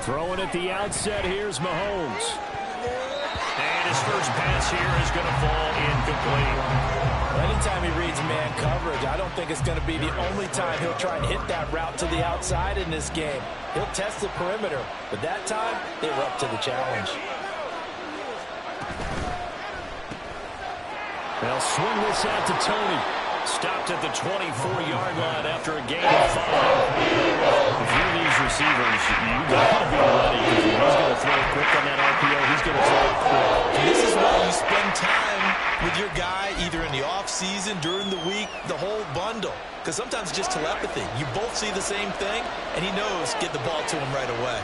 Throwing at the outset, here's Mahomes. And his first pass here is going to fall incomplete. Anytime he reads man coverage, I don't think it's going to be the only time he'll try and hit that route to the outside in this game. He'll test the perimeter, but that time, they were up to the challenge. They'll swing this out to Tony. Stopped at the 24-yard line after a gain of 5. If you're these receivers, you got to be ready because he's going to throw it quick on that RPO. He's going to throw it quick. This is why you spend time with your guy either in the offseason, during the week, the whole bundle. Because sometimes it's just telepathy. You both see the same thing, and he knows get the ball to him right away.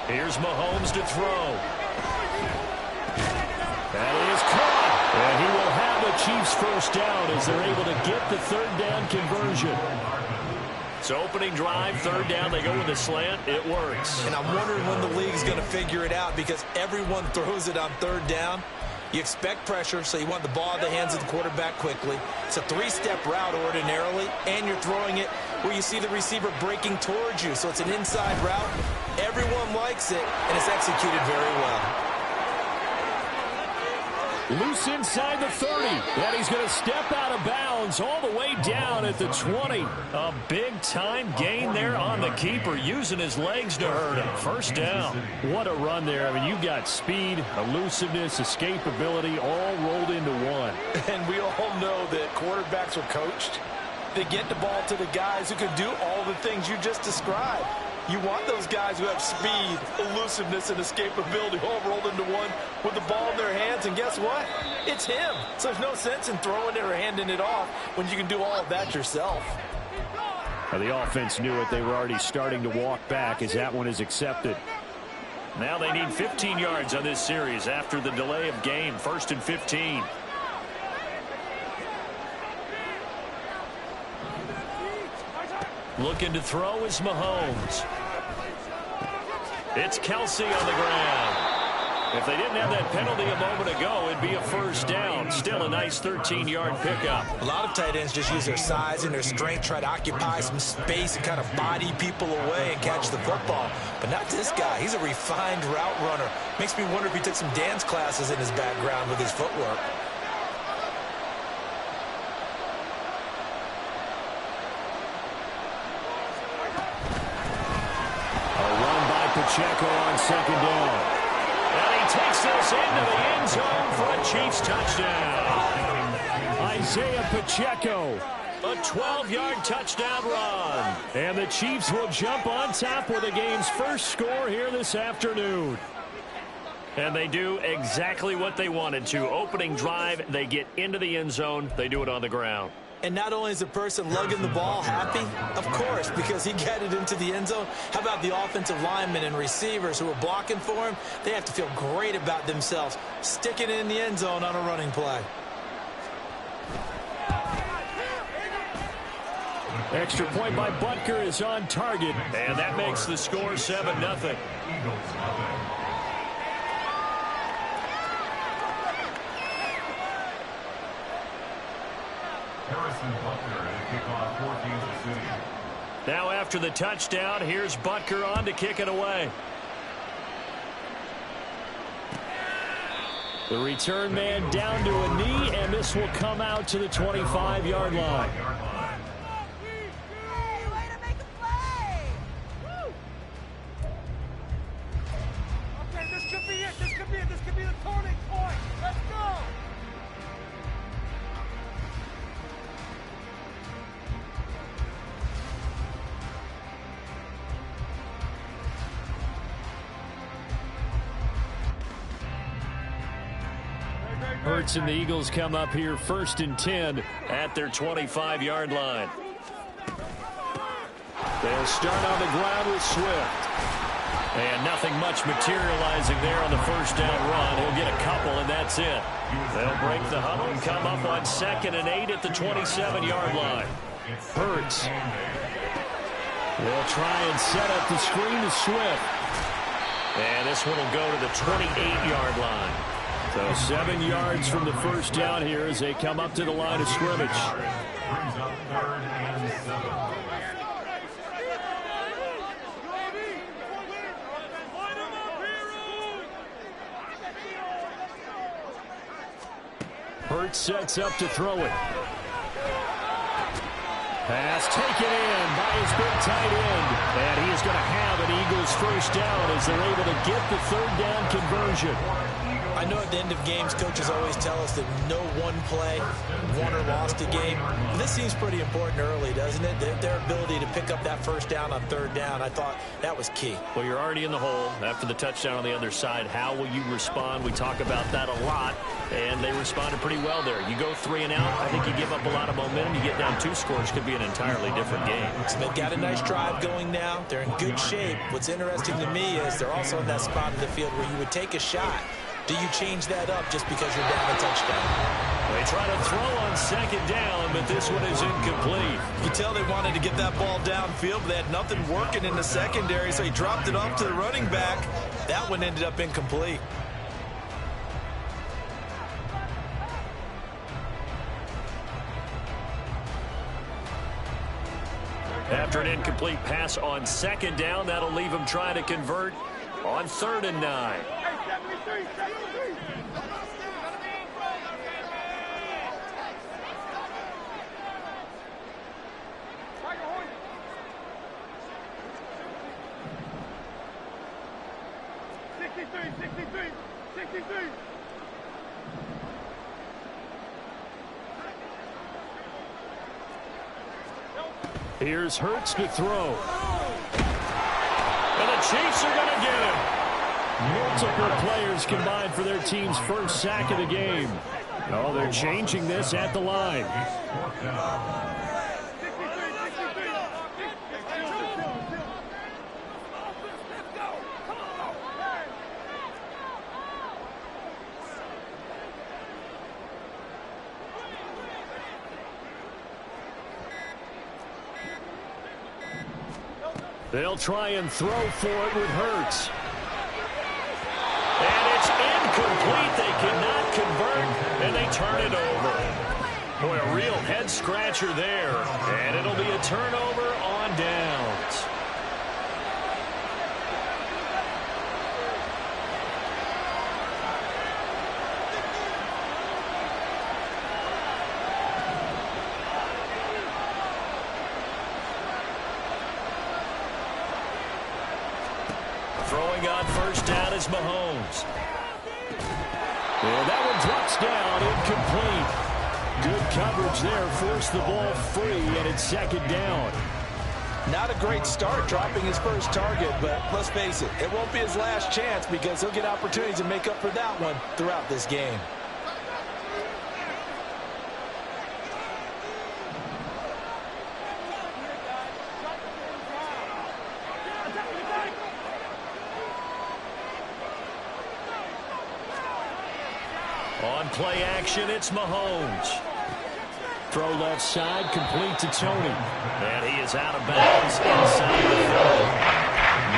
Here's Mahomes to throw. That is caught. And he will have the Chiefs first down as they're able to get the third down conversion. So opening drive, third down, they go with a slant. It works. And I'm wondering when the league's going to figure it out because everyone throws it on third down. You expect pressure, so you want the ball in the hands of the quarterback quickly. It's a three-step route ordinarily, and you're throwing it where you see the receiver breaking towards you. So it's an inside route. Everyone likes it, and it's executed very well. Loose inside the 30. And he's going to step out of bounds all the way down at the 20. A big-time gain there on the keeper, using his legs to hurt him. First down. What a run there. I mean, you've got speed, elusiveness, escapability all rolled into one. And we all know that quarterbacks are coached. They get the ball to the guys who can do all the things you just described. You want those guys who have speed, elusiveness, and escapability all rolled into one with the ball in their hands. And guess what? It's him. So there's no sense in throwing it or handing it off when you can do all of that yourself. Now the offense knew it. They were already starting to walk back as that one is accepted. Now they need 15 yards on this series after the delay of game. 1st and 15. Looking to throw is Mahomes. It's Kelsey on the ground. If they didn't have that penalty a moment ago, it'd be a first down. Still a nice 13-yard pickup. A lot of tight ends just use their size and their strength, try to occupy some space and kind of body people away and catch the football. But not this guy. He's a refined route runner. Makes me wonder if he took some dance classes in his background with his footwork. Pacheco on second down. And he takes this into the end zone for a Chiefs touchdown. Isaiah Pacheco, a 12-yard touchdown run. And the Chiefs will jump on top with the game's first score here this afternoon. And they do exactly what they wanted to. Opening drive, they get into the end zone. They do it on the ground. And not only is the person lugging the ball happy, of course, because he got it into the end zone. How about the offensive linemen and receivers who are blocking for him? They have to feel great about themselves, sticking it in the end zone on a running play. Extra point by Butker is on target, and that makes the score 7-0. Now after the touchdown, here's Butker on to kick it away. The return man down to a knee, and this will come out to the 25-yard line. Okay, this could be it. This could be it. This could be the turning point. Let's go. Hurts and the Eagles come up here 1st and 10 at their 25-yard line. They'll start on the ground with Swift. And nothing much materializing there on the first down run. He'll get a couple, and that's it. They'll break the huddle and come up on 2nd and 8 at the 27-yard line. Hurts will try and set up the screen to Swift. And this one will go to the 28-yard line. So 7 yards from the first down here as they come up to the line of scrimmage. Brings up 3rd and 7. Hurts sets up to throw it. Pass taken in by his big tight end. And he is going to have an Eagles first down as they're able to get the 3rd down conversion. I know at the end of games, coaches always tell us that no one play won or lost a game. But this seems pretty important early, doesn't it? Their ability to pick up that first down on 3rd down, I thought that was key. Well, you're already in the hole after the touchdown on the other side. How will you respond? We talk about that a lot, and they responded pretty well there. You go 3 and out, I think you give up a lot of momentum. You get down 2 scores, could be an entirely different game. So they've got a nice drive going now. They're in good shape. What's interesting to me is they're also in that spot in the field where you would take a shot. Do you change that up just because you're down a touchdown? They try to throw on 2nd down, but this one is incomplete. You can tell they wanted to get that ball downfield, but they had nothing working in the secondary, so he dropped it off to the running back. That one ended up incomplete. After an incomplete pass on 2nd down, that'll leave him trying to convert on 3rd and 9. Here's Hurts to throw. And the Chiefs are going to get him. Multiple players combined for their team's first sack of the game. Oh, they're changing this at the line. They'll try and throw for it with Hurts. And it's incomplete. They cannot convert, and they turn it over. Boy, a real head-scratcher there. And it'll be a turnover on downs. Throwing on first down is Mahomes. And that one drops down, incomplete. Good coverage there, forced the ball free, and it's 2nd down. Not a great start dropping his first target, but let's face it, it won't be his last chance because he'll get opportunities to make up for that one throughout this game. On play action, it's Mahomes. Throw left side, complete to Tony. And he is out of bounds inside the 30.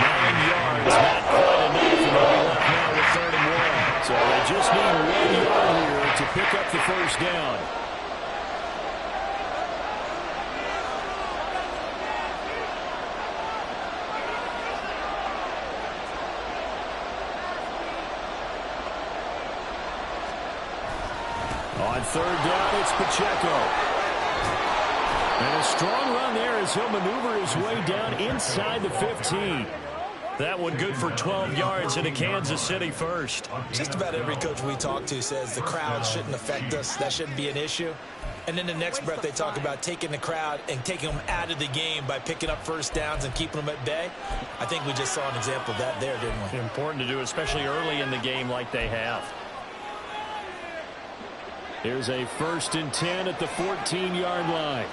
9 yards, not quite enough. And they'll be left now with 3rd and 1. So they just need 1 yard here to pick up the first down. On 3rd down, it's Pacheco. And a strong run there as he'll maneuver his way down inside the 15. That one good for 12 yards into Kansas City first. Just about every coach we talk to says the crowd shouldn't affect us. That shouldn't be an issue. And then the next breath they talk about taking the crowd and taking them out of the game by picking up first downs and keeping them at bay. I think we just saw an example of that there, didn't we? Important to do, especially early in the game like they have. Here's a 1st and 10 at the 14-yard line.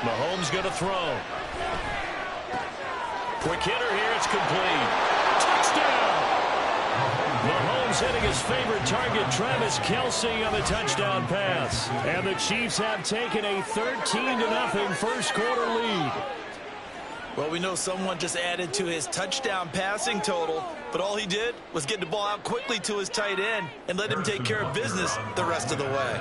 Mahomes going to throw. Quick hitter here. It's complete. Touchdown! Mahomes hitting his favorite target, Travis Kelce, on the touchdown pass. And the Chiefs have taken a 13-0 first quarter lead. Well, we know someone just added to his touchdown passing total, but all he did was get the ball out quickly to his tight end and let him take care of business the rest of the way.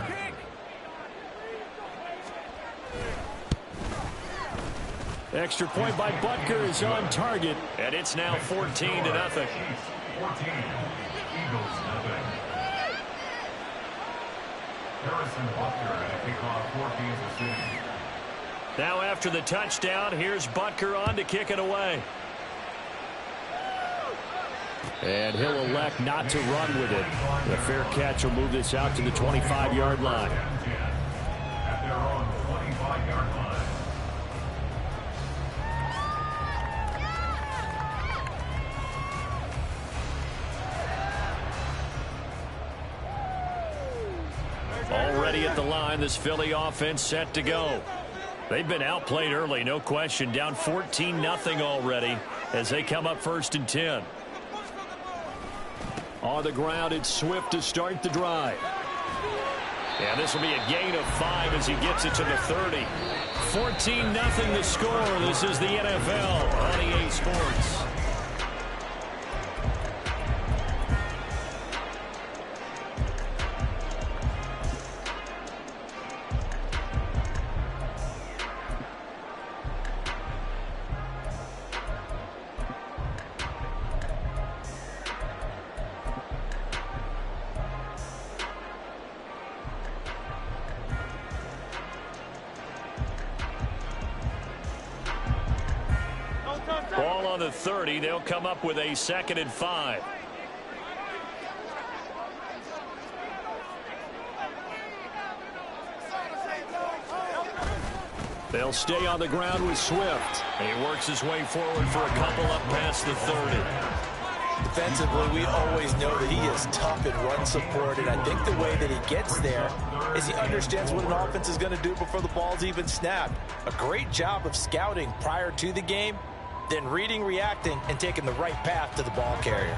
Extra point by Butker is on target, and it's now 14-0. 14, Eagles nothing. Harrison Butker at a kickoff for Kansas City. Now after the touchdown, here's Butker on to kick it away. And he'll elect not to run with it. The fair catch will move this out to the 25-yard line. At their own 25-yard line. Already at the line, this Philly offense set to go. They've been outplayed early, no question. Down 14-0 already as they come up 1st and 10. On the ground, it's Swift to start the drive. And this will be a gain of 5 as he gets it to the 30. 14-0 the score. This is the NFL on EA Sports. Ball on the 30. They'll come up with a 2nd and 5. They'll stay on the ground with Swift. And he works his way forward for a couple up past the 30. Defensively, we always know that he is tough in run support, and I think the way that he gets there is he understands what an offense is going to do before the ball's even snapped. A great job of scouting prior to the game, then reading, reacting, and taking the right path to the ball carrier.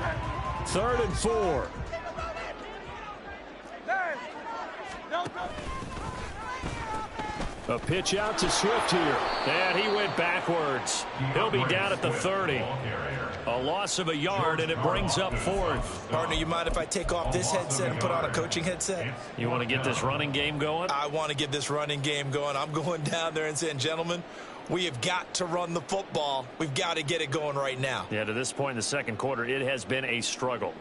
3rd and 4. A pitch out to Swift here. And he went backwards. He'll be down at the 30. A loss of a yard, and it brings up 4th. Partner, you mind if I take off this headset and put on a coaching headset? You want to get this running game going? I want to get this running game going. I'm going down there and saying, gentlemen, we have got to run the football. We've got to get it going right now. Yeah, to this point in the second quarter, it has been a struggle.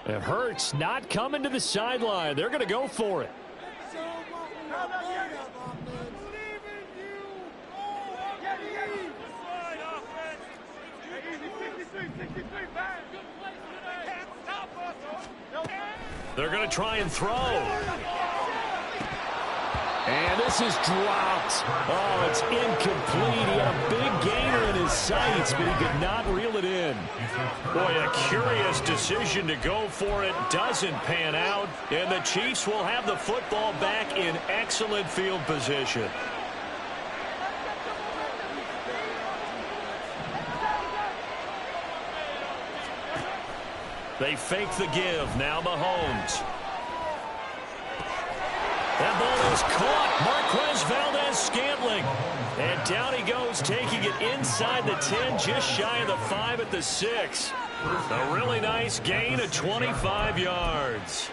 It hurts not coming to the sideline. They're going to go for it. They're going to try and throw. And this is dropped. Oh, it's incomplete. He had a big gainer in his sights, but he could not reel it in. Boy, a curious decision to go for it. Doesn't pan out. And the Chiefs will have the football back in excellent field position. They fake the give. Now Mahomes. That ball is caught. Marquez Valdez-Scantling. And down he goes, taking it inside the 10, just shy of the 5 at the 6. A really nice gain of 25 yards.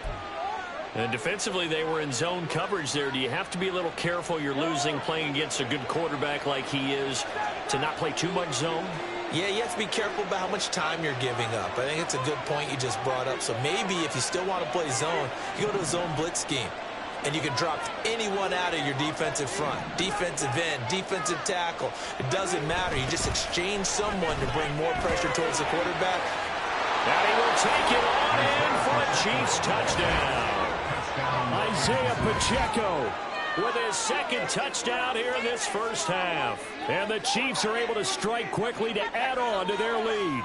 And defensively, they were in zone coverage there. Do you have to be a little careful? You're losing playing against a good quarterback like he is to not play too much zone? Yeah, you have to be careful about how much time you're giving up. I think it's a good point you just brought up. So maybe if you still want to play zone, you go to a zone blitz scheme. And you can drop anyone out of your defensive front. Defensive end, defensive tackle. It doesn't matter. You just exchange someone to bring more pressure towards the quarterback. And he will take it on in for a Chiefs touchdown. Isaiah Pacheco with his 2nd touchdown here in this first half. And the Chiefs are able to strike quickly to add on to their lead.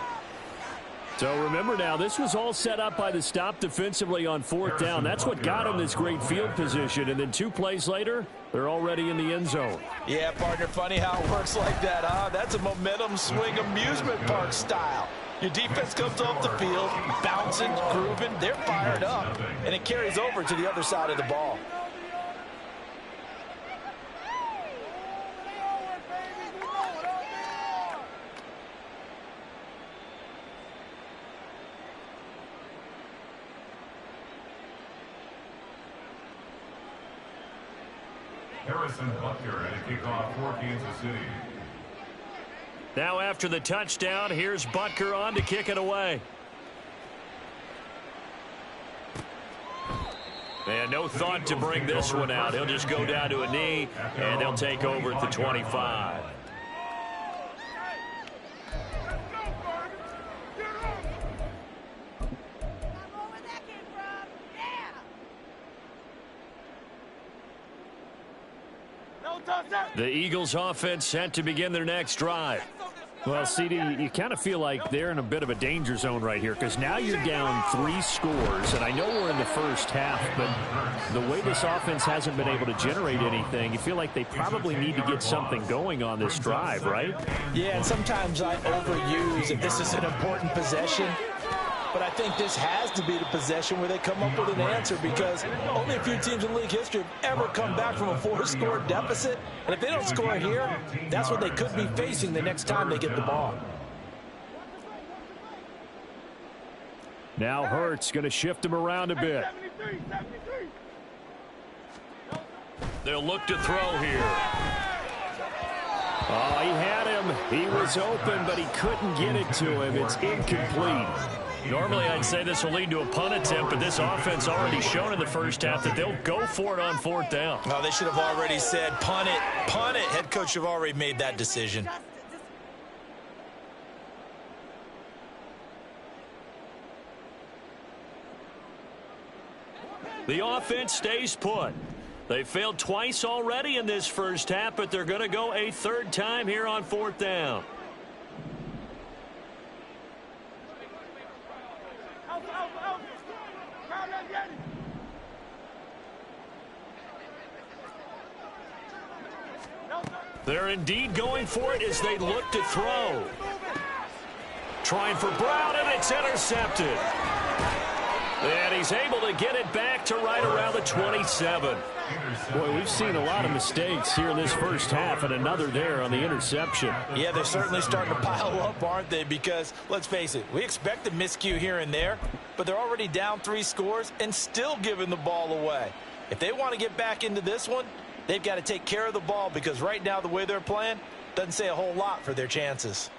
So remember now, this was all set up by the stop defensively on 4th down. That's what got him this great field position. And then 2 plays later, they're already in the end zone. Yeah, partner, funny how it works like that, huh? That's a momentum swing amusement park style. Your defense comes off the field, bouncing, grooving, they're fired up, and it carries over to the other side of the ball. Butker at a kickoff for Kansas City. Now after the touchdown, here's Butker on to kick it away. And no thought to bring this one out. He'll just go down to a knee, and they'll take over at the 25. The Eagles offense set to begin their next drive. Well, CD, you kind of feel like they're in a bit of a danger zone right here because now you're down 3 scores, and I know we're in the first half, but the way this offense hasn't been able to generate anything, you feel like they probably need to get something going on this drive, right? Yeah, and sometimes I overuse if this is an important possession. But I think this has to be the possession where they come up with an answer because only a few teams in league history have ever come back from a 4-score deficit. And if they don't score here, that's what they could be facing the next time they get the ball. Now Hurts going to shift him around a bit. They'll look to throw here. Oh, he had him. He was open, but he couldn't get it to him. It's incomplete. Normally, I'd say this will lead to a punt attempt, but this offense already shown in the first half that they'll go for it on 4th down. Oh, they should have already said, punt it, punt it. Head coach should have already made that decision. The offense stays put. They failed twice already in this first half, but they're going to go a 3rd time here on 4th down. They're indeed going for it as they look to throw. Trying for Brown, and it's intercepted. And he's able to get it back to right around the 27. Boy, we've seen a lot of mistakes here in this first half, and another there on the interception. Yeah, they're certainly starting to pile up, aren't they? Because, let's face it, we expect a miscue here and there, but they're already down 3 scores and still giving the ball away. If they want to get back into this one, they've got to take care of the ball because right now the way they're playing doesn't say a whole lot for their chances.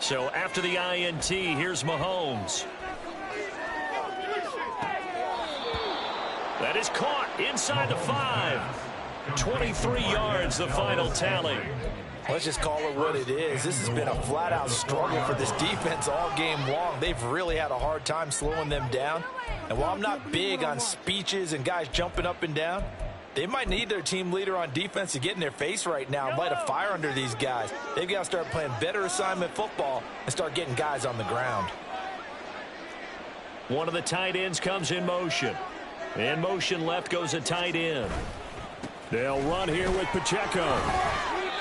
So after the INT, here's Mahomes. That is caught inside the 5. 23 yards, the final tally. Let's just call it what it is. This has been a flat-out struggle for this defense all game long. They've really had a hard time slowing them down. And while I'm not big on speeches and guys jumping up and down, they might need their team leader on defense to get in their face right now and light a fire under these guys. They've got to start playing better assignment football and start getting guys on the ground. One of the tight ends comes in motion. In motion left goes a tight end. They'll run here with Pacheco.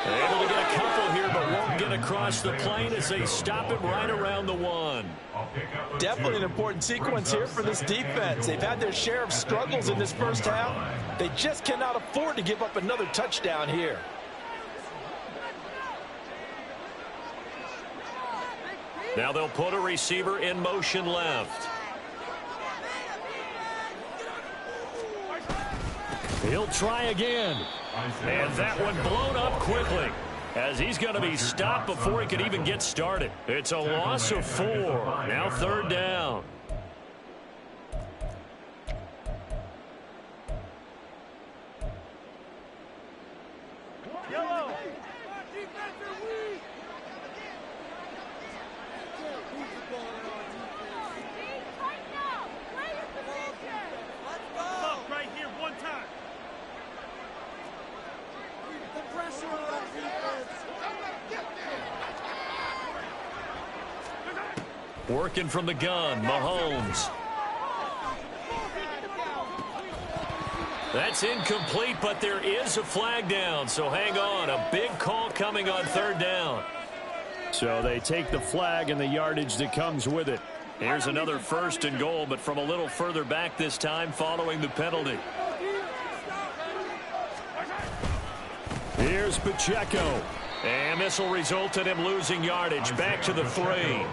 Able to get a couple here, but won't get across the plane as they stop him right around the 1. Definitely an important sequence here for this defense. They've had their share of struggles in this first half. They just cannot afford to give up another touchdown here. Now they'll put a receiver in motion left. He'll try again. And that one blown up quickly as he's going to be stopped before he could even get started. It's a loss of 4. Now 3rd down. Yellow. Defense are weak. Look, right here, one time. The pressure on defense. Working from the gun, Mahomes. That's incomplete, but there is a flag down, so hang on. A big call coming on third down. So they take the flag and the yardage that comes with it. Here's another 1st and goal, but from a little further back this time following the penalty. Here's Pacheco. And this will result in him losing yardage. Back to the 3.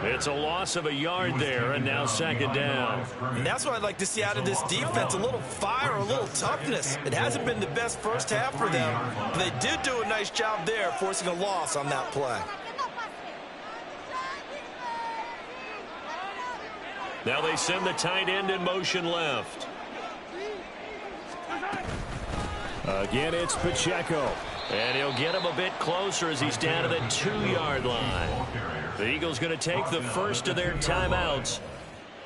It's a loss of a yard there, and now 2nd down. And that's what I'd like to see out of this defense, a little fire, a little toughness. It hasn't been the best first half for them, but they did do a nice job there, forcing a loss on that play. Now they send the tight end in motion left. Again, it's Pacheco. And he'll get him a bit closer as he's down to the 2-yard line. The Eagles going to take the first of their timeouts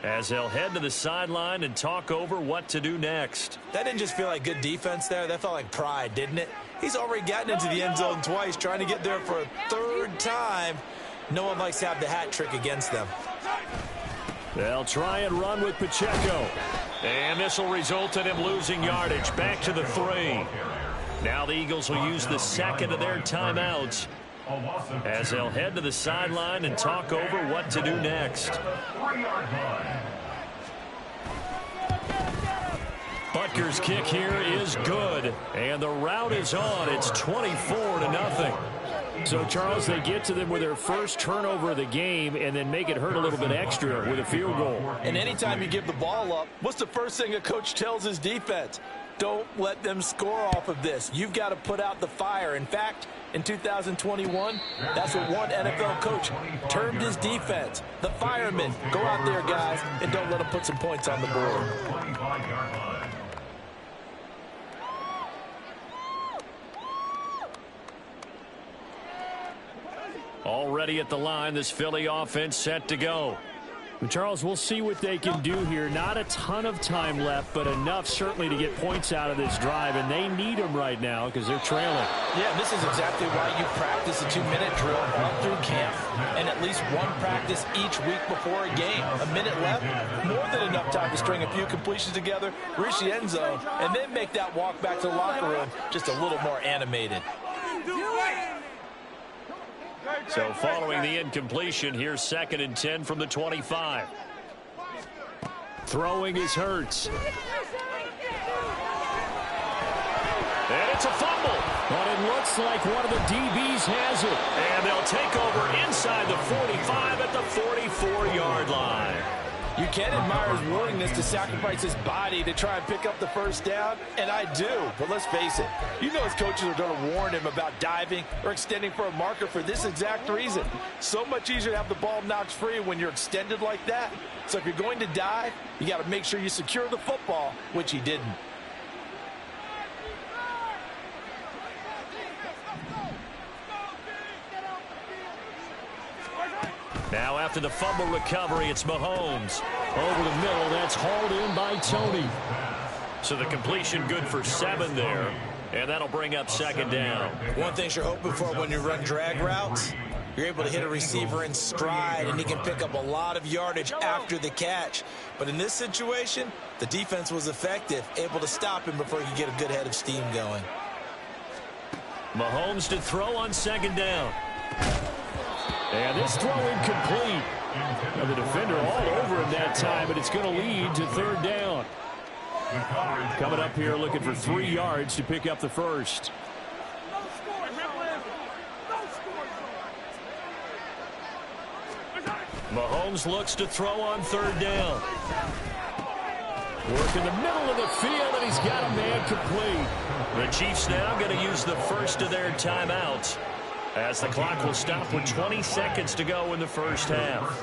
as they'll head to the sideline and talk over what to do next. That didn't just feel like good defense there. That felt like pride, didn't it? He's already gotten into the end zone twice, trying to get there for a 3rd time. No one likes to have the hat trick against them. They'll try and run with Pacheco. And this will result in him losing yardage. Back to the 3. Now the Eagles will use the 2nd of their timeouts as they'll head to the sideline and talk over what to do next. Butker's kick here is good, and the route is on. It's 24-0. So, Charles, they get to them with their first turnover of the game and then make it hurt a little bit extra with a field goal. And anytime you give the ball up, what's the first thing a coach tells his defense? Don't let them score off of this. You've got to put out the fire. In fact, in 2021, that's what one NFL coach termed his defense. The firemen. Go out there, guys, and don't let them put some points on the board. Already at the line, this Philly offense set to go. Charles, we'll see what they can do here. Not a ton of time left, but enough certainly to get points out of this drive, and they need them right now because they're trailing. Yeah, this is exactly why you practice a 2-minute drill all through camp and at least one practice each week before a game. A minute left, more than enough time to string a few completions together, reach the end zone, and then make that walk back to the locker room just a little more animated. So following the incompletion, here's 2nd and 10 from the 25. Throwing is Hurts. And it's a fumble. But it looks like one of the DBs has it. And they'll take over inside the 45 at the 44-yard line. You can admire his willingness to sacrifice his body to try and pick up the first down, and I do. But let's face it, you know his coaches are going to warn him about diving or extending for a marker for this exact reason. So much easier to have the ball knocked free when you're extended like that. So if you're going to dive, you got to make sure you secure the football, which he didn't. Now after the fumble recovery, it's Mahomes. Over the middle, that's hauled in by Tony. So the completion good for 7 there, and that'll bring up 2nd down. One thing you're hoping for when you run drag routes, you're able to hit a receiver in stride, and he can pick up a lot of yardage after the catch. But in this situation, the defense was effective, able to stop him before he could get a good head of steam going. Mahomes to throw on 2nd down. And this throw incomplete. Now the defender all over him that time, but it's going to lead to 3rd down. Coming up here looking for 3 yards to pick up the first. Mahomes looks to throw on 3rd down. Work in the middle of the field, and he's got a man complete. The Chiefs now going to use the first of their timeouts, as the clock will stop with 20 seconds to go in the first half.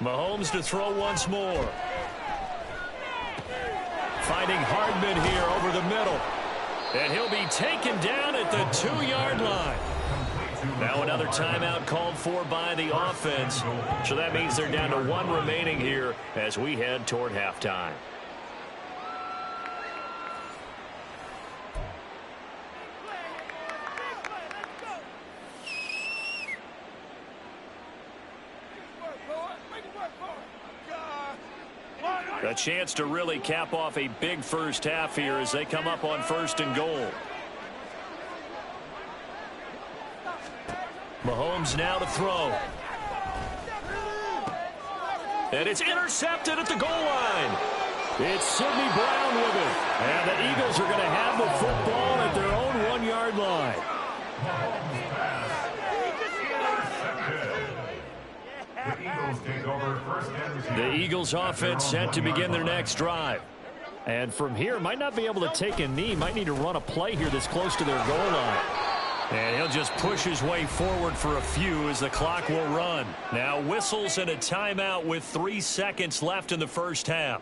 Mahomes to throw once more. Finding Hardman here over the middle. And he'll be taken down at the 2-yard line. Now another timeout called for by the offense. So that means they're down to 1 remaining here as we head toward halftime. A chance to really cap off a big first half here as they come up on 1st and goal. Mahomes now to throw. And it's intercepted at the goal line. It's Sidney Brown with it. And the Eagles are going to have the football at their own 1-yard line. The Eagles offense set to begin their next drive. And from here, might not be able to take a knee. Might need to run a play here that's close to their goal line. And he'll just push his way forward for a few as the clock will run. Now whistles and a timeout with 3 seconds left in the first half.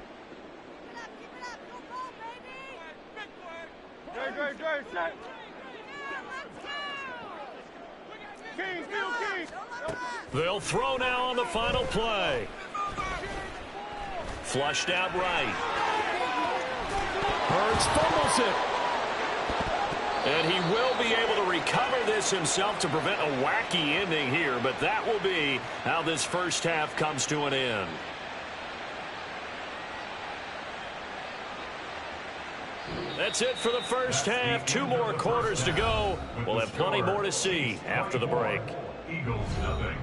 They'll throw now on the final play. Flushed out right. Hurts fumbles it. And he will be able to recover this himself to prevent a wacky ending here, but that will be how this first half comes to an end. That's it for the first half. 2 more quarters to go. We'll have plenty more to see after the break. Eagles nothing.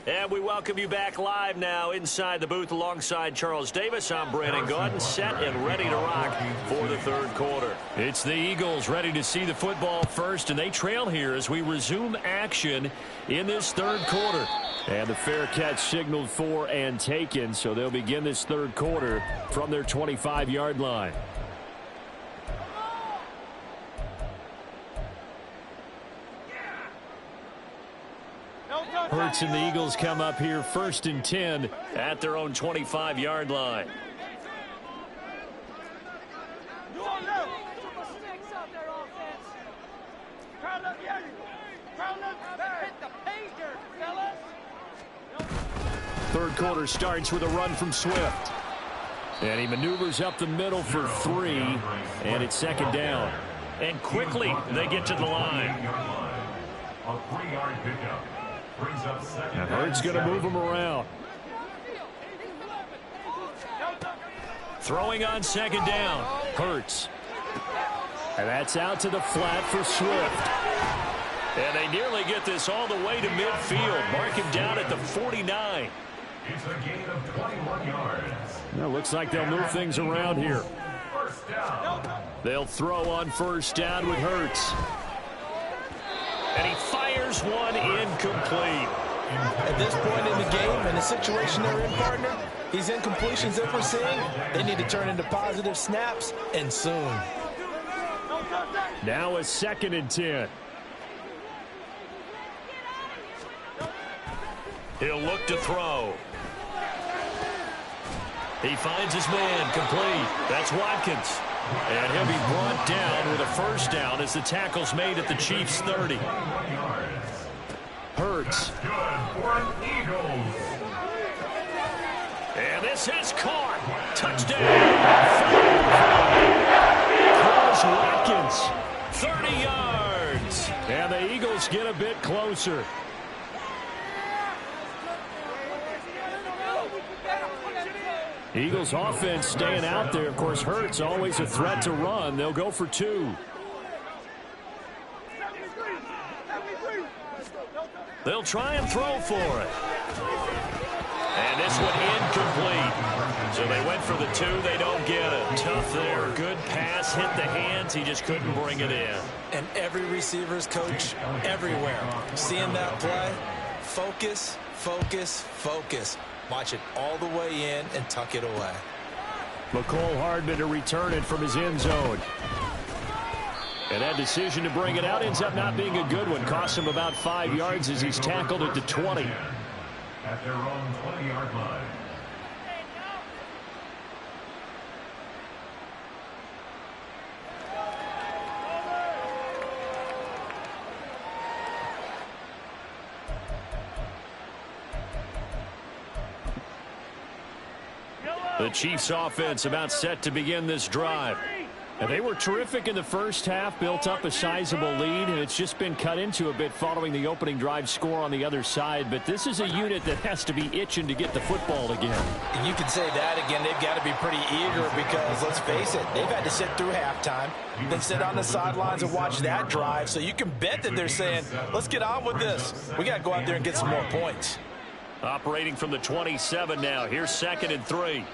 And we welcome you back live now inside the booth alongside Charles Davis. I'm Brandon Gaudin, set and ready to rock for the 3rd quarter. It's the Eagles ready to see the football first, and they trail here as we resume action in this 3rd quarter. And the fair catch signaled for and taken, so they'll begin this 3rd quarter from their 25-yard line. Hurts and the Eagles come up here 1st and 10 at their own 25-yard line. Third quarter starts with a run from Swift. And he maneuvers up the middle for 3, and it's 2nd down. And quickly they get to the line. A 3-yard pickup. And Hurts going to move him around. Throwing on 2nd down. Hurts. And that's out to the flat for Swift. And they nearly get this all the way to midfield. Mark him down at the 49. It's a gain of 21 yards. Well, looks like they'll move things around here. First down. They'll throw on 1st down with Hurts. And he fires one incomplete. At this point in the game, in the situation they're in, partner, these incompletions that we're seeing, they need to turn into positive snaps, and soon. Now a 2nd and 10. He'll look to throw. He finds his man complete. That's Watkins. And he'll be brought down with a 1st down as the tackle's made at the Chiefs' 30. Hurts. And this is caught. Touchdown. Watkins. 30 yards. And the Eagles get a bit closer. Eagles offense staying out there. Of course, Hurts always a threat to run. They'll go for 2. They'll try and throw for it. And this one incomplete. So they went for the 2. They don't get it. Tough there. Good pass. Hit the hands. He just couldn't bring it in. And every receiver's coach everywhere. Seeing that play, focus, focus, focus. Watch it all the way in and tuck it away. McCole Hardman to return it from his end zone. And that decision to bring it out ends up not being a good one. Costs him about 5 yards as he's tackled at the 20. At their own 20-yard line. The Chiefs offense about set to begin this drive. And they were terrific in the first half, built up a sizable lead, and it's just been cut into a bit following the opening drive score on the other side. But this is a unit that has to be itching to get the football again. And you can say that again. They've got to be pretty eager because, let's face it, they've had to sit through halftime, then sit on the sidelines and watch that drive. So you can bet that they're saying, let's get on with this. We got to go out there and get some more points. Operating from the 27 now. Here's 2nd and 3.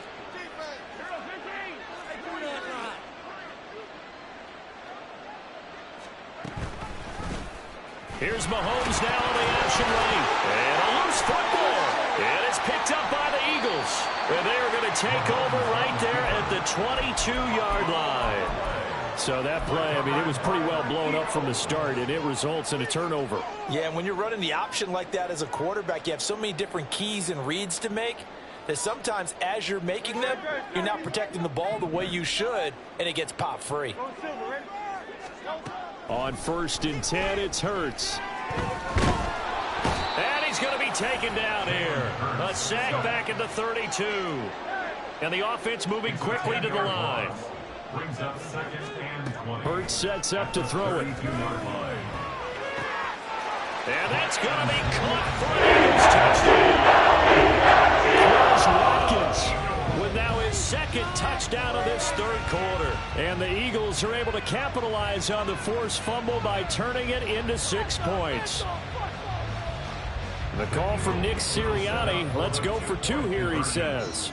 Here's Mahomes now on the action right. And a loose football. And it's picked up by the Eagles. And they are going to take over right there at the 22-yard line. So that play, I mean, it was pretty well blown up from the start, and it results in a turnover. Yeah, and when you're running the option like that as a quarterback, you have so many different keys and reads to make that sometimes as you're making them, you're not protecting the ball the way you should, and it gets popped free. On 1st and 10, it's Hurts. And he's going to be taken down here. A sack back at the 32. And the offense moving quickly to the line. Brings up 2nd and 20. Hurts sets up to throw it. And that's going to be caught for an Eagles touchdown. Chris Watkins with now his 2nd touchdown of this 3rd quarter. And the Eagles are able to capitalize on the forced fumble by turning it into 6 points. The call from Nick Sirianni. Let's go for 2 here, he says.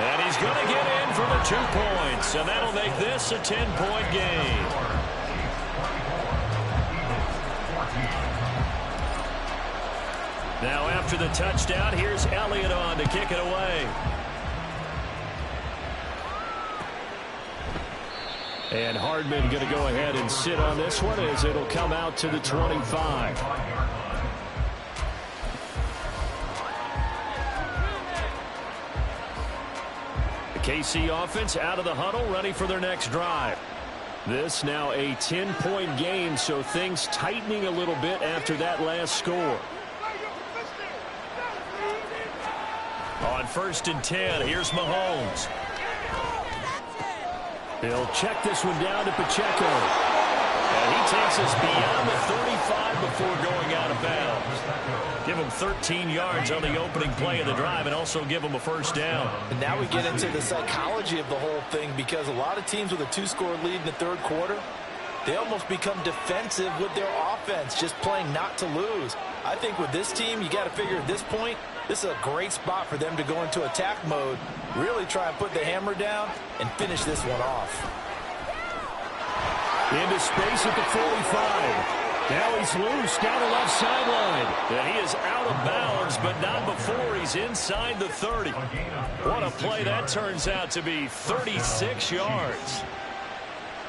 And he's going to get in for the 2 points, and that'll make this a 10-point game. Now after the touchdown, here's Elliott on to kick it away. And Hardman going to go ahead and sit on this one as it'll come out to the 25. KC offense out of the huddle, ready for their next drive. This now a 10-point game, so things tightening a little bit after that last score. On 1st and 10, here's Mahomes. He'll check this one down to Pacheco. And he takes us beyond the 35 before going out of bounds. Give him 13 yards on the opening play of the drive and also give him a 1st down. And now we get into the psychology of the whole thing because a lot of teams with a 2-score lead in the 3rd quarter, they almost become defensive with their offense, just playing not to lose. I think with this team, you got to figure at this point, this is a great spot for them to go into attack mode, really try and put the hammer down and finish this one off. Into space at the 45. Now he's loose down the left sideline. And he is out of bounds, but not before he's inside the 30. What a play that turns out to be, 36 yards.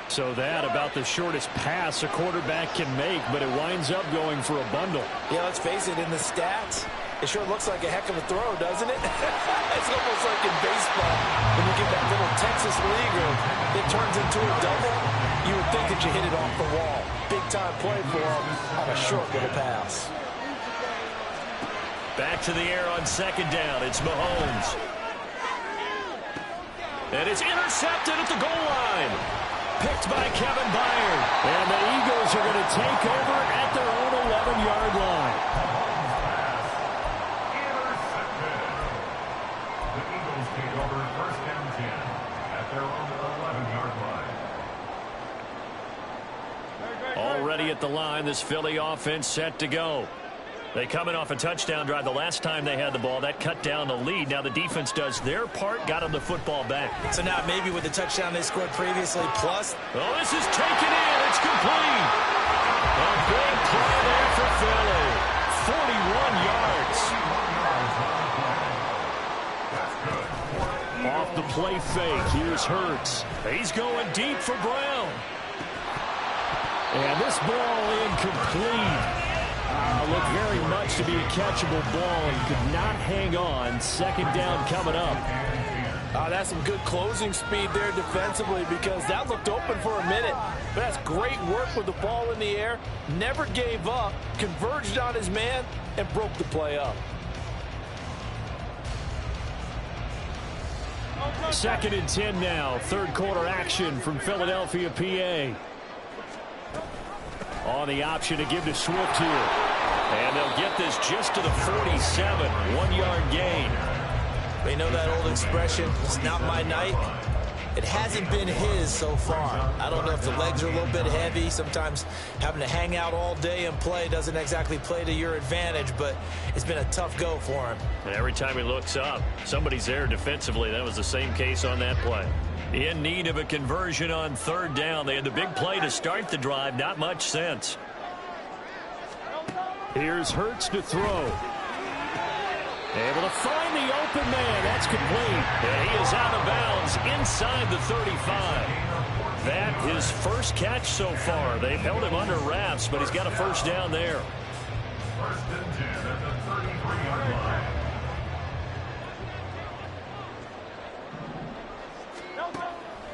So that about the shortest pass a quarterback can make, but it winds up going for a bundle. Yeah, let's face it, in the stats, it sure looks like a heck of a throw, doesn't it? It's almost like in baseball, when you get that little Texas leaguer that turns into a double, you would think that you hit it off the wall. Big-time play for him on a short little pass. Back to the air on 2nd down. It's Mahomes. And it's intercepted at the goal line. Picked by Kevin Byard. And the Eagles are going to take over at their own 11-yard line. The Eagles take over 1st and 10 at their own 11-yard line. Already at the line, this Philly offense set to go. They coming off a touchdown drive the last time they had the ball. That cut down the lead. Now the defense does their part, got them the football back. So now maybe with the touchdown they scored previously, plus. Oh, this is taken in. It's complete. A big play there for Philly. 41 yards. Off the play fake. Here's Hurts. He's going deep for Brown. And this ball incomplete. Looked very much to be a catchable ball and could not hang on. Second down coming up. That's some good closing speed there defensively because that looked open for a minute. But that's great work with the ball in the air. Never gave up, converged on his man, and broke the play up. Second and 10 now. Third quarter action from Philadelphia, PA. On the option to give to Swift here. And they'll get this just to the 47. 1-yard gain. We know that old expression, it's not my night. It hasn't been his so far. I don't know if the legs are a little bit heavy. Sometimes having to hang out all day and play doesn't exactly play to your advantage, but it's been a tough go for him. And every time he looks up, somebody's there defensively. That was the same case on that play. In need of a conversion on third down. They had the big play to start the drive. Not much sense. Here's Hurts to throw. Able to find the open man. That's complete. And he is out of bounds inside the 35. That his first catch so far. They've held him under wraps, but he's got a first down there. First and 10 at the 33-yard line.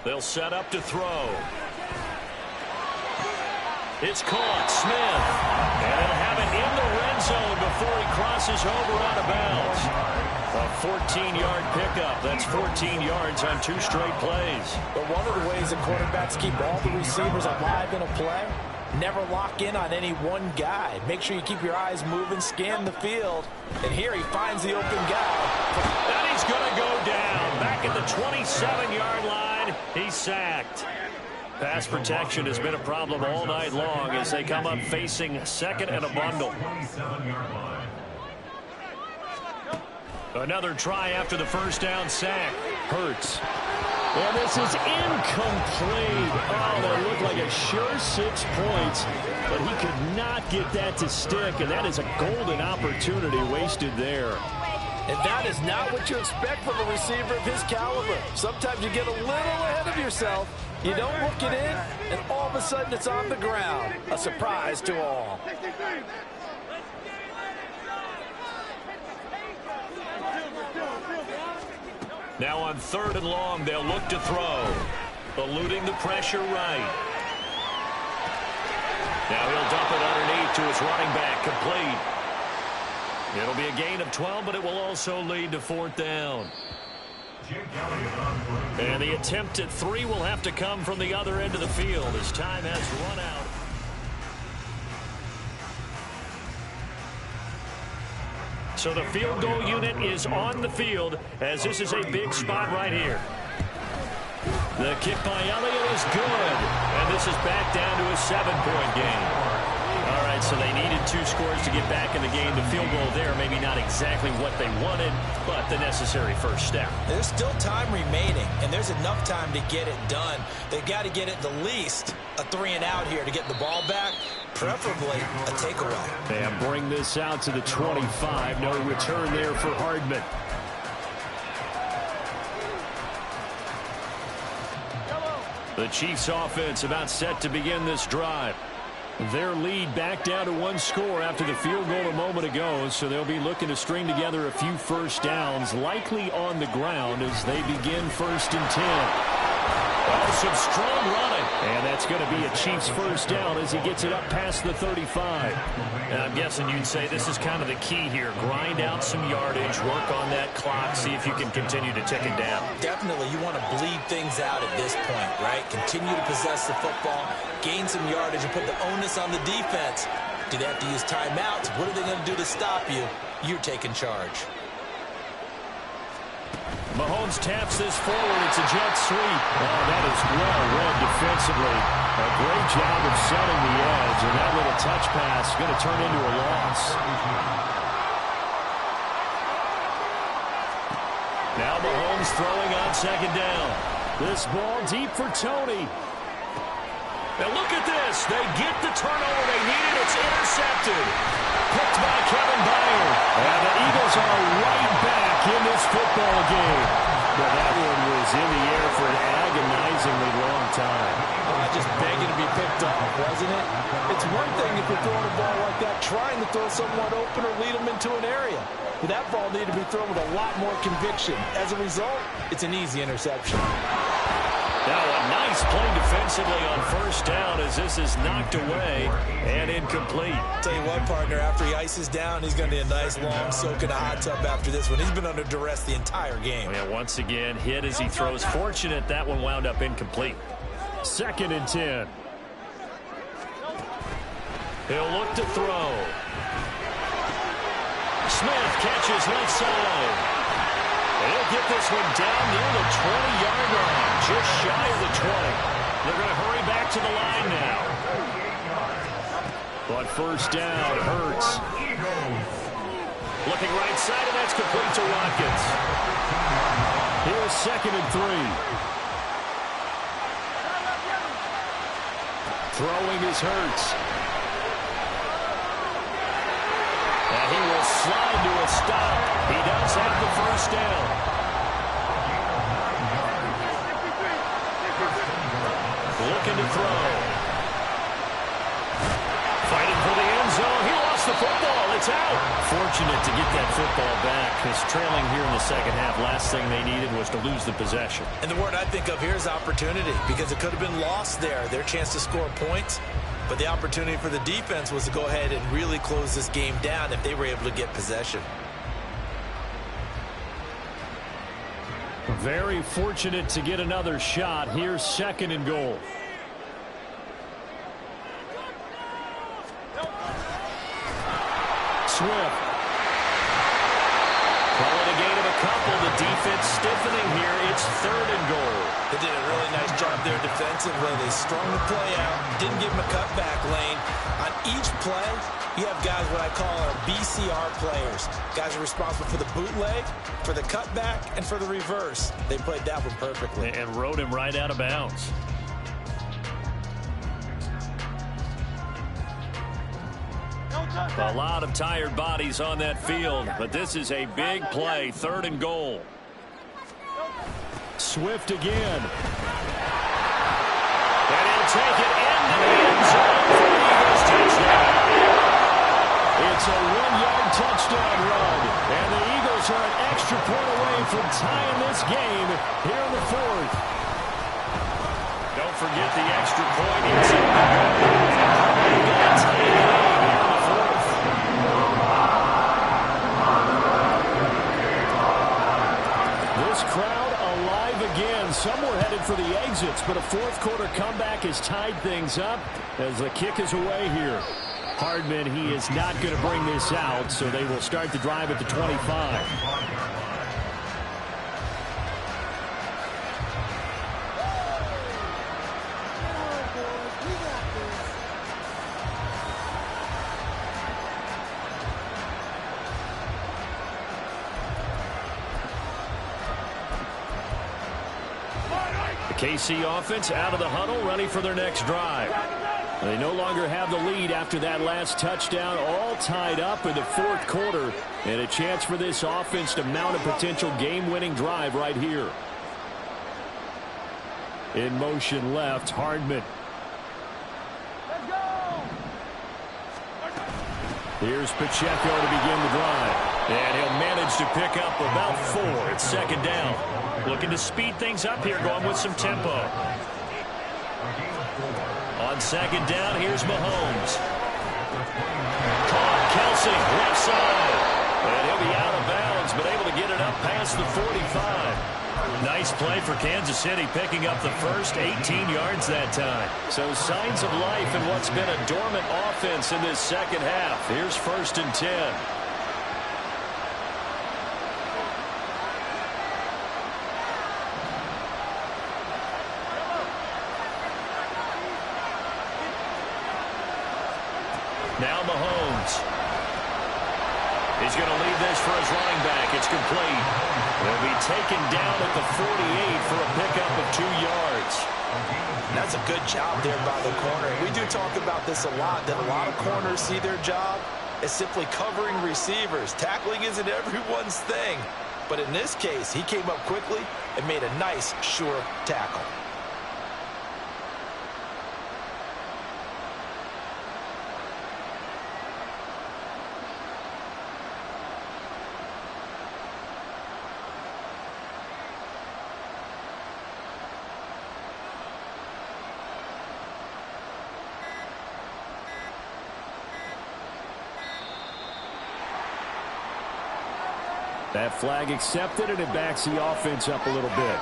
They'll set up to throw. It's caught. Smith. And he'll have it in the red zone before he crosses over out of bounds. A 14-yard pickup. That's 14 yards on 2 straight plays. But one of the ways that quarterbacks keep all the receivers alive in a play, never lock in on any one guy. Make sure you keep your eyes moving, scan the field. And here he finds the open guy. And he's going to go down. Back at the 27-yard line. He's sacked. Pass protection has been a problem all night long as they come up facing second and a bundle. Another try after the first down sack. Hurts. And this is incomplete. Oh, that looked like a sure 6 points, but he could not get that to stick, and that is a golden opportunity wasted there. And that is not what you expect from a receiver of his caliber. Sometimes you get a little ahead of yourself. You don't hook it in, and all of a sudden it's on the ground. A surprise to all. Now on third and long, they'll look to throw. Eluding the pressure right. Now he'll dump it underneath to his running back, complete. It'll be a gain of 12, but it will also lead to fourth down. And the attempt at 3 will have to come from the other end of the field as time has run out. So the field goal unit is on the field as this is a big spot right here. The kick by Elliott is good. And this is back down to a 7-point game. All right, so they needed 2 scores to get back in the game. The field goal there, maybe not exactly what they wanted, but the necessary first step. There's still time remaining, and there's enough time to get it done. They've got to get at the least a 3-and-out here to get the ball back, preferably a takeaway. And bring this out to the 25. No return there for Hardman. The Chiefs offense about set to begin this drive. Their lead back down to 1 score after the field goal a moment ago, so they'll be looking to string together a few first downs, likely on the ground as they begin 1st and 10. Oh, some strong running. And that's going to be a Chiefs first down as he gets it up past the 35. And I'm guessing you'd say this is kind of the key here. Grind out some yardage, work on that clock, see if you can continue to tick it down. Definitely, you want to bleed things out at this point, right? Continue to possess the football, gain some yardage, and put the onus on the defense. Do they have to use timeouts? What are they going to do to stop you? You're taking charge. Mahomes taps this forward. It's a jet sweep. Oh, that is well read defensively. A great job of setting the edge, and that little touch pass is going to turn into a loss. Mahomes throwing on second down. This ball deep for Tony. Now look at this. They get the turnover they needed. It's intercepted. Picked by Kevin Byard. And the Eagles are right back in this football game. Well, that one was in the air for an agonizingly long time. Just begging to be picked up, wasn't it? It's one thing if you're throwing a ball like that, trying to throw someone open or lead them into an area. But that ball needed to be thrown with a lot more conviction. As a result, it's an easy interception. Now a nice play defensively on first down as this is knocked away and incomplete. Tell you what, partner, after he ices down, he's going to need a nice long soak in a hot tub after this one. He's been under duress the entire game. And once again, hit as he throws. Fortunate that one wound up incomplete. 2nd and 10. He'll look to throw. Smith catches left side. He'll get this one down near the 20-yard line, just shy of the 20. They're going to hurry back to the line now. But first down, Hurts. Looking right side, and that's complete to Watkins. Here's 2nd and 3. Throwing is Hurts. And he will slide to a stop. He does have the first down. Looking to throw. Fighting for the end zone. He lost the football. It's out. Fortunate to get that football back, because trailing here in the second half, last thing they needed was to lose the possession. And the word I think of here is opportunity, because it could have been lost there. Their chance to score points. But the opportunity for the defense was to go ahead and really close this game down if they were able to get possession. Very fortunate to get another shot. Here's 2nd and goal. Swift. Calling a gain of a couple. The defense stiffening here. It's 3rd and goal. They did a really nice job there defensively. They strung the play out, didn't give him a cutback lane. On each play, you have guys what I call our BCR players. Guys are responsible for the bootleg, for the cutback, and for the reverse. They played that one perfectly. And rode him right out of bounds. A lot of tired bodies on that field, but this is a big play. 3rd and goal. Swift again. And he'll take it into the end zone for the Eagles touchdown. It's a 1-yard touchdown run. And the Eagles are an extra point away from tying this game here in the 4th. Don't forget the extra point inside the goal. They're going to tie the game here in the 4th. This crowd alive again. Some were headed for the exits, but a 4th quarter comeback has tied things up as the kick is away here. Hardman, he is not going to bring this out, so they will start the drive at the 25. KC offense out of the huddle, ready for their next drive. They no longer have the lead after that last touchdown, all tied up in the 4th quarter, and a chance for this offense to mount a potential game-winning drive right here. In motion left, Hardman. Here's Pacheco to begin the drive. And he'll manage to pick up about 4. It's 2nd down. Looking to speed things up here, going with some tempo. On 2nd down, here's Mahomes. Caught Kelsey, left side. And he'll be out of bounds, but able to get it up past the 45. Nice play for Kansas City, picking up the first 18 yards that time. So signs of life in what's been a dormant offense in this second half. Here's 1st and 10. Now Mahomes. He's going to leave this for his running back. It's complete. He'll be taken down at the 48 for a pickup of 2 yards. That's a good job there by the corner. We do talk about this a lot, that a lot of corners see their job as simply covering receivers. Tackling isn't everyone's thing. But in this case, he came up quickly and made a nice, sure tackle. That flag accepted, and it backs the offense up a little bit.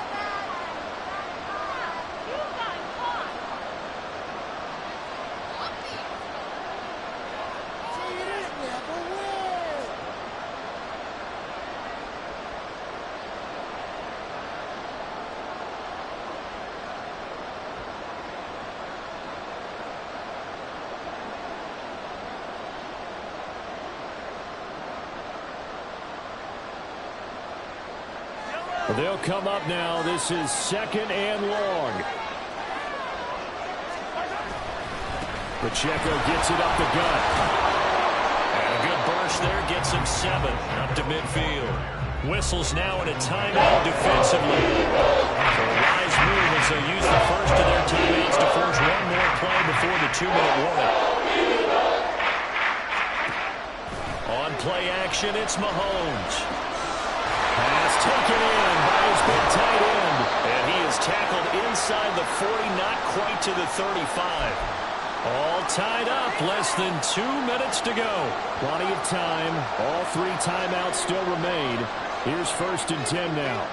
They'll come up now. This is 2nd and long. Pacheco gets it up the gut. And a good burst there gets him 7 up to midfield. Whistles now in a timeout defensively. So a wise move as they use the first of their timeouts to force one more play before the 2-minute warning. On play action, it's Mahomes. Pass taken in by his big tight end. And he is tackled inside the 40, not quite to the 35. All tied up, less than 2 minutes to go. Plenty of time. All 3 timeouts still remain. Here's 1st and 10 now.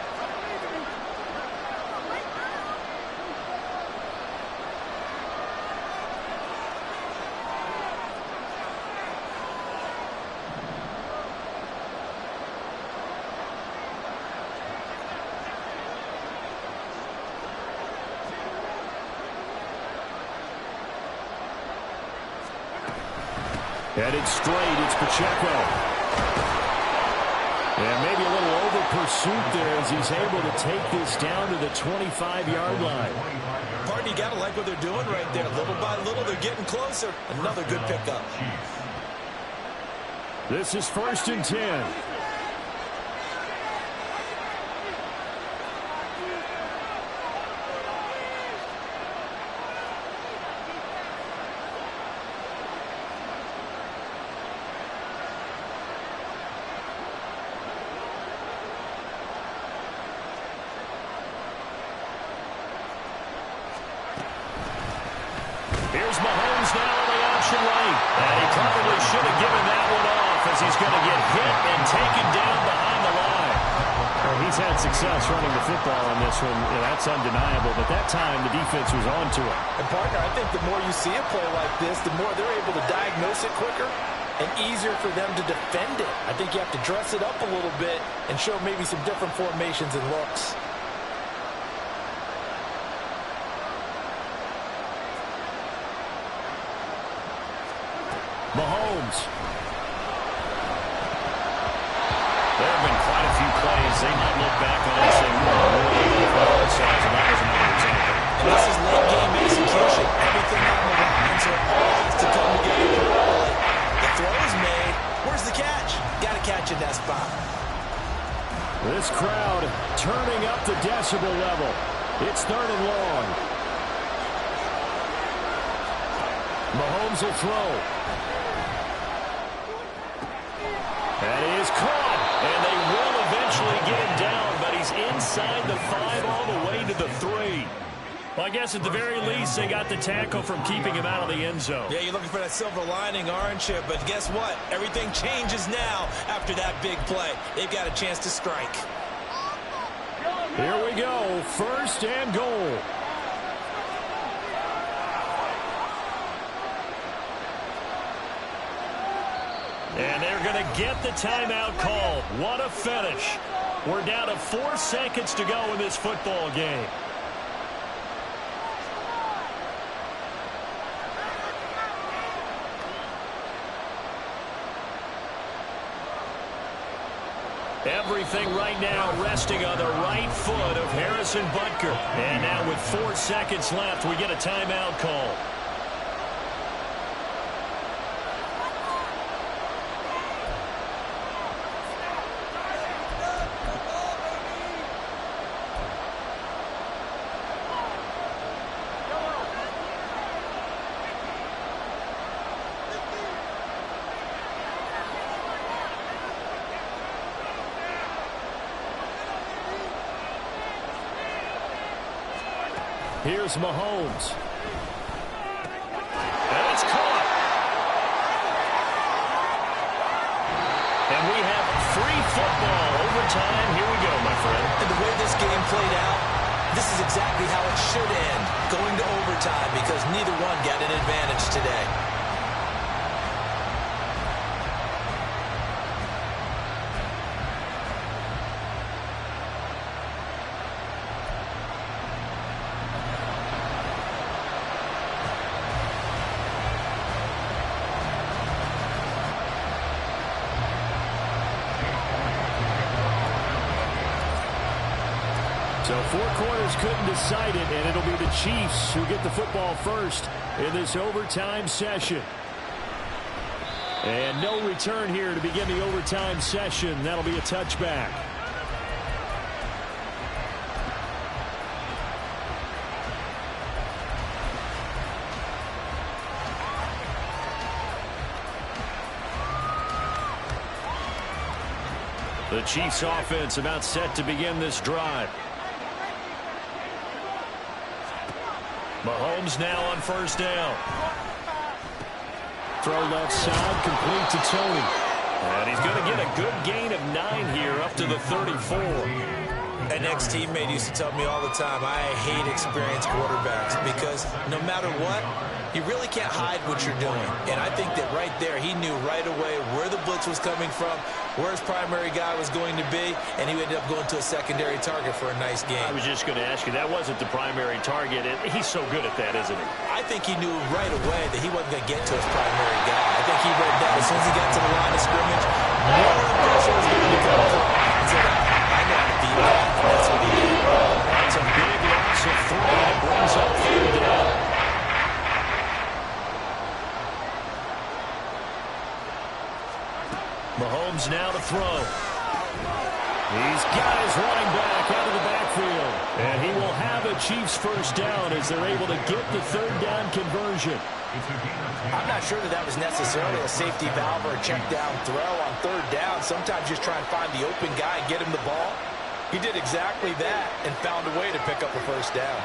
Headed straight, it's Pacheco. And maybe a little over pursuit there as he's able to take this down to the 25-yard line. Pardon, you got to like what they're doing right there. Little by little, they're getting closer. Another good pickup. This is 1st and 10. Here's Mahomes now on the option right. And he probably should have given that one off as he's going to get hit and taken down behind the line. Well, he's had success running the football in this one. That's undeniable. But that time, the defense was on to him. And, partner, I think the more you see a play like this, the more they're able to diagnose it quicker and easier for them to defend it. I think you have to dress it up a little bit and show maybe some different formations and looks. Mahomes. There have been quite a few plays they might look back on and say, and that was another example. And this is late game execution. Everything on the line, so it all has to come together perfectly. The throw is made. Where's the catch? Got to catch in that spot. This crowd turning up the decibel level. It's 3rd and long. Mahomes will throw. That is caught, and they will eventually get him down, but he's inside the 5 all the way to the 3. Well, I guess at the very least, they got the tackle from keeping him out of the end zone. Yeah, you're looking for that silver lining, aren't you? But guess what? Everything changes now after that big play. They've got a chance to strike. Here we go, 1st and goal. And they're going to get the timeout call. What a finish. We're down to 4 seconds to go in this football game. Everything right now resting on the right foot of Harrison Butker. And now with 4 seconds left, we get a timeout call. Here's Mahomes. And it's caught. And we have free football. Overtime. Here we go, my friend. And the way this game played out, this is exactly how it should end, going to overtime, because neither one got an advantage today. So 4 quarters couldn't decide it, and it'll be the Chiefs who get the football first in this overtime session. And no return here to begin the overtime session. That'll be a touchback. The Chiefs offense about set to begin this drive. Mahomes now on first down. Throw left side, complete to Tony. And he's going to get a good gain of 9 here up to the 34. An ex-teammate used to tell me all the time, I hate experienced quarterbacks because no matter what, you really can't hide what you're doing. And I think that right there, he knew right away where the blitz was coming from, where his primary guy was going to be, and he ended up going to a secondary target for a nice game. I was just going to ask you, that wasn't the primary target. He's so good at that, isn't he? I think he knew right away that he wasn't going to get to his primary guy. I think he read that as soon as he got to the line of scrimmage, more of the pressure was going to be coming from. He said, I know how to beat that, and that's what he did. That's a big loss of 3 that brings up 3rd down. Mahomes now to throw. He's got his running back out of the backfield. And he will have a Chiefs first down as they're able to get the 3rd down conversion. I'm not sure that was necessarily a safety valve or a check down throw on 3rd down. Sometimes just try and find the open guy and get him the ball. He did exactly that and found a way to pick up a first down.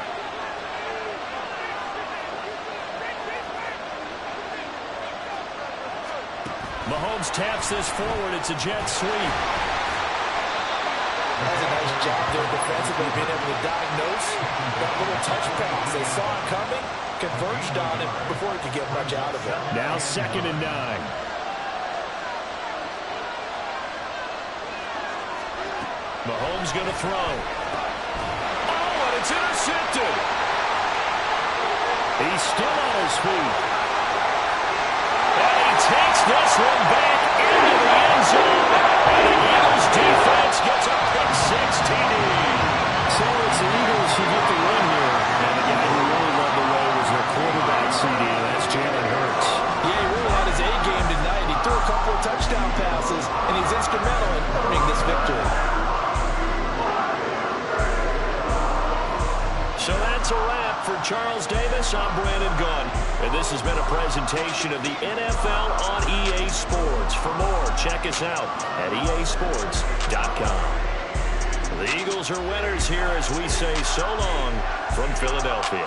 Mahomes taps this forward. It's a jet sweep. That's a nice job there defensively, being able to diagnose that little touch pass. They saw it coming, converged on it before he could get much out of it. Now 2nd and 9. Mahomes going to throw. Oh, and it's intercepted. He's still on his feet. And he takes this one back into the end zone. And the Eagles defense gets a pick 6 TD. So it's the Eagles who get the win here. And the guy who really led the way was their quarterback CD, and that's Jalen Hurts. Yeah, he really had his A game tonight. He threw a couple of touchdown passes, and he's instrumental in earning this victory. So that's a wrap for Charles Davis. I'm Brandon Gunn. And this has been a presentation of the NFL on EA Sports. For more, check us out at easports.com. The Eagles are winners here as we say so long from Philadelphia.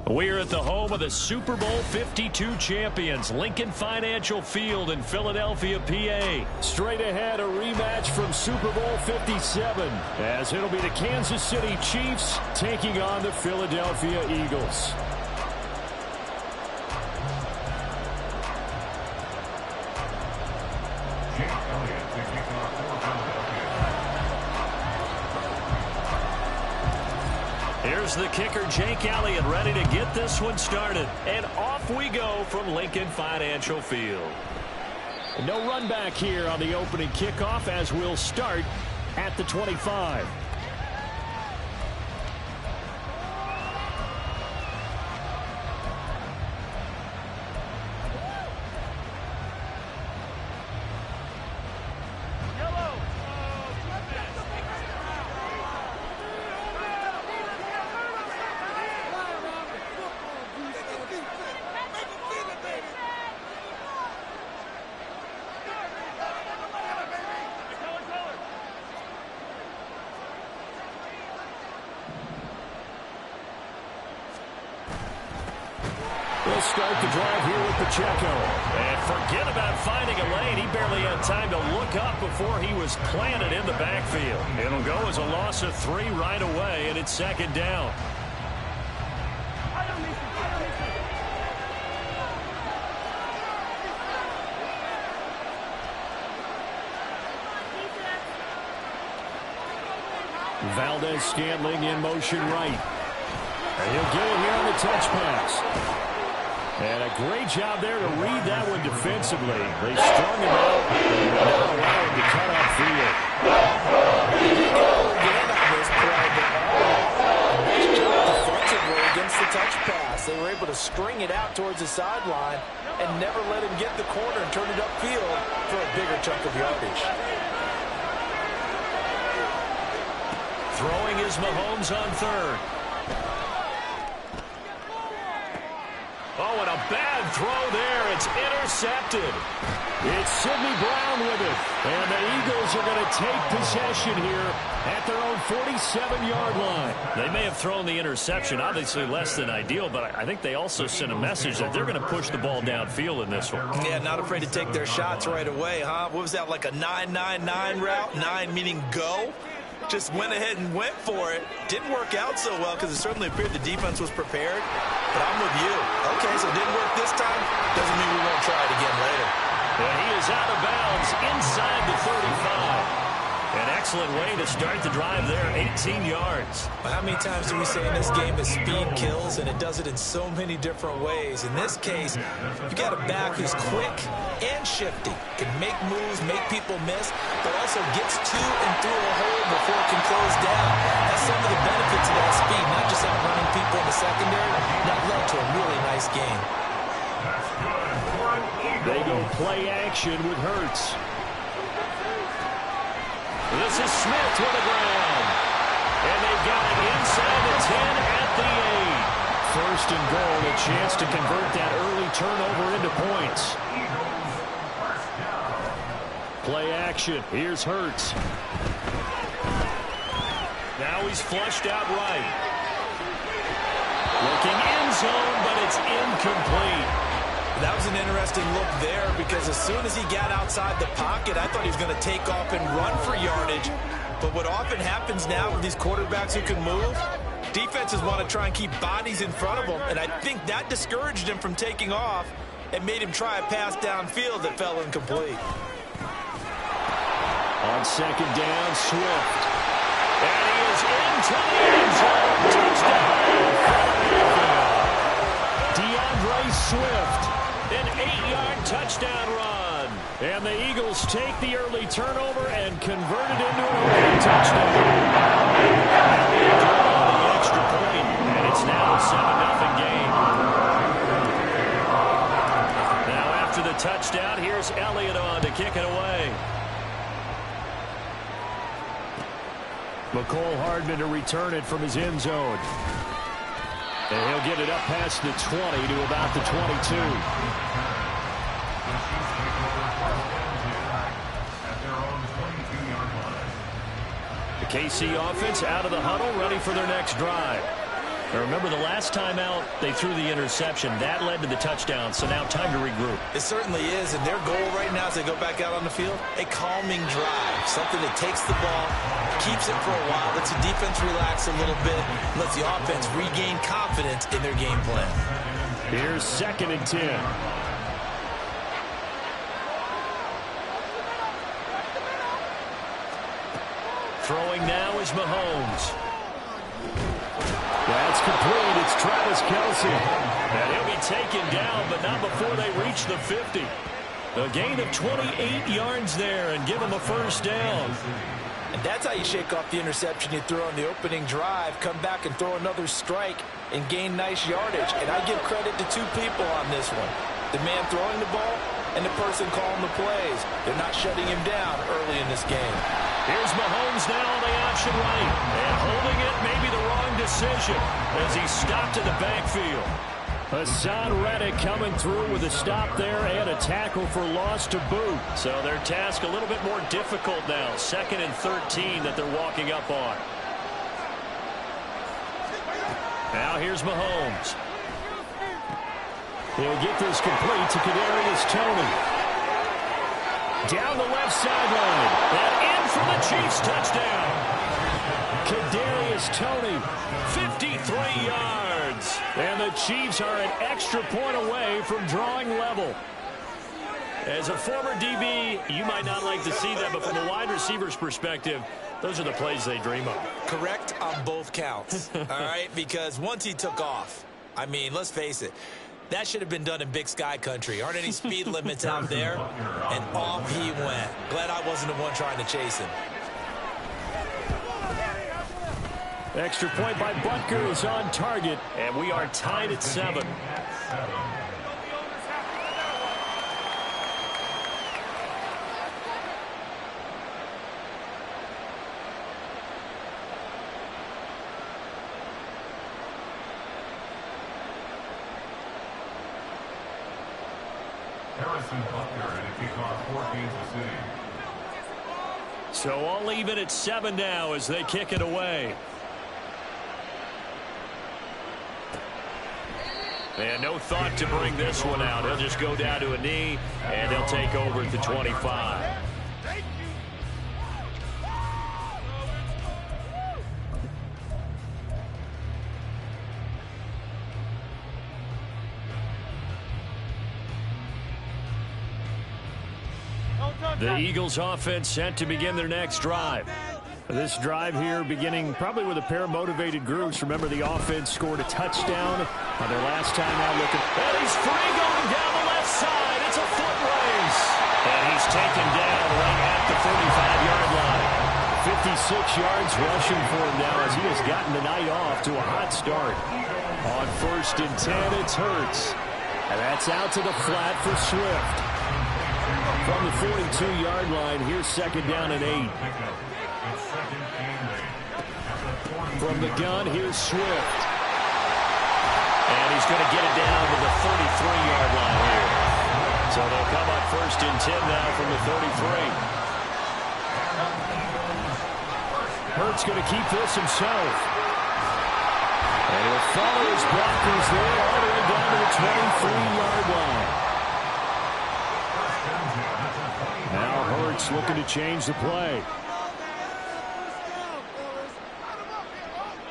We're at the home of the Super Bowl 52 champions, Lincoln Financial Field in Philadelphia, PA. Straight ahead, a rematch from Super Bowl 57, as it'll be the Kansas City Chiefs taking on the Philadelphia Eagles. Here's the kicker, Jake Elliott, ready to get this one started. And off we go from Lincoln Financial Field. No run back here on the opening kickoff, as we'll start at the 25. They'll start the drive here with Pacheco. And forget about finding a lane. He barely had time to look up before he was planted in the backfield. It'll go as a loss of 3 right away, and it's second down. Valdez-Scantling in motion right. And he'll get it here on the touch pass. And a great job there to read that one defensively. They strung him out and not allow him to cut off field. Again on this play, but nice job defensively against the touch pass. They were able to string it out towards the sideline and never let him get the corner and turn it upfield for a bigger chunk of yardage. Throwing is Mahomes on third. Oh, and a bad throw there. It's intercepted. It's Sidney Brown with it. And the Eagles are going to take possession here at their own 47-yard line. They may have thrown the interception, obviously less than ideal, but I think they also sent a message that they're going to push the ball downfield in this one. Yeah, not afraid to take their shots right away, huh? What was that, like a 9-9-9 route? 9 meaning go? Just went ahead and went for it. Didn't work out so well because it certainly appeared the defense was prepared. But I'm with you. Okay, so it didn't work this time. Doesn't mean we won't try it again later. And he is out of bounds inside the 35. An excellent way to start the drive there, 18 yards. Well, how many times do we say in this game that speed kills, and it does it in so many different ways? In this case, you got a back who's quick and shifty, can make moves, make people miss, but also gets to and through a hole before it can close down. That's some of the benefits of that speed, not just outrunning people in the secondary. That led to a really nice game. They go play action with Hurts. This is Smith with the ground. And they've got it inside the 10 at the 8. First and goal, a chance to convert that early turnover into points. Play action. Here's Hurts. Now he's flushed out right. Looking end zone, but it's incomplete. That was an interesting look there because as soon as he got outside the pocket, I thought he was going to take off and run for yardage. But what often happens now with these quarterbacks who can move, defenses want to try and keep bodies in front of them, and I think that discouraged him from taking off and made him try a pass downfield that fell incomplete. On second down, Swift. And he is into the end zone. Touchdown, Philadelphia. DeAndre Swift, an 8-yard touchdown run. And the Eagles take the early turnover and convert it into an opening touchdown. The extra point, and it's now a 7-0 game. Now after the touchdown, here's Elliott on to kick it away. McCole Hardman to return it from his end zone. And he'll get it up past the 20 to about the 22. The KC offense out of the huddle, ready for their next drive. Now remember, the last time out, they threw the interception. That led to the touchdown, so now time to regroup. It certainly is, and their goal right now as they go back out on the field, a calming drive, something that takes the ball, keeps it for a while, lets the defense relax a little bit, lets the offense regain confidence in their game plan. Here's 2nd and 10. Throwing now is Mahomes. That's complete. It's Travis Kelce. And he'll be taken down, but not before they reach the 50. A gain of 28 yards there and give him a first down. And that's how you shake off the interception you threw on the opening drive, come back and throw another strike and gain nice yardage. And I give credit to two people on this one. The man throwing the ball and the person calling the plays. They're not shutting him down early in this game. Here's Mahomes now on the option right. And holding it, maybe the wrong decision as he stopped in the backfield. Hassan Reddick coming through with a stop there and a tackle for loss to boot. So their task a little bit more difficult now. 2nd and 13 that they're walking up on. Now here's Mahomes. He'll get this complete to Kadarius Toney. Down the left sideline. And in for the Chiefs touchdown. Kadarius Toney, 53 yards. And the Chiefs are an extra point away from drawing level. As a former DB, you might not like to see that, but from a wide receiver's perspective, those are the plays they dream of. Correct on both counts, all right? Because once he took off, I mean, let's face it, that should have been done in Big Sky country. Aren't any speed limits out there? And off he went. Glad I wasn't the one trying to chase him. Extra point by Butker is on target, and we are tied at 7. So all even at 7 now as they kick it away. And no thought to bring this one out. He'll just go down to a knee, and they'll take over at the 25. The Eagles offense set to begin their next drive. This drive here beginning probably with a pair of motivated groups. Remember, the offense scored a touchdown on their last time out looking. And he's free going down the left side. It's a foot race. And he's taken down right at the 35-yard line. 56 yards rushing for him now as he has gotten the night off to a hot start. On 1st and 10, it's Hurts. And that's out to the flat for Swift. From the 42-yard line, here's 2nd down and 8. From the gun, here's Swift. And he's going to get it down to the 33-yard line here. So they'll come up 1st and 10 now from the 33. Hurts going to keep this himself. And he'll follow his blockers there all the way down to the 23-yard line. Now Hurts looking to change the play.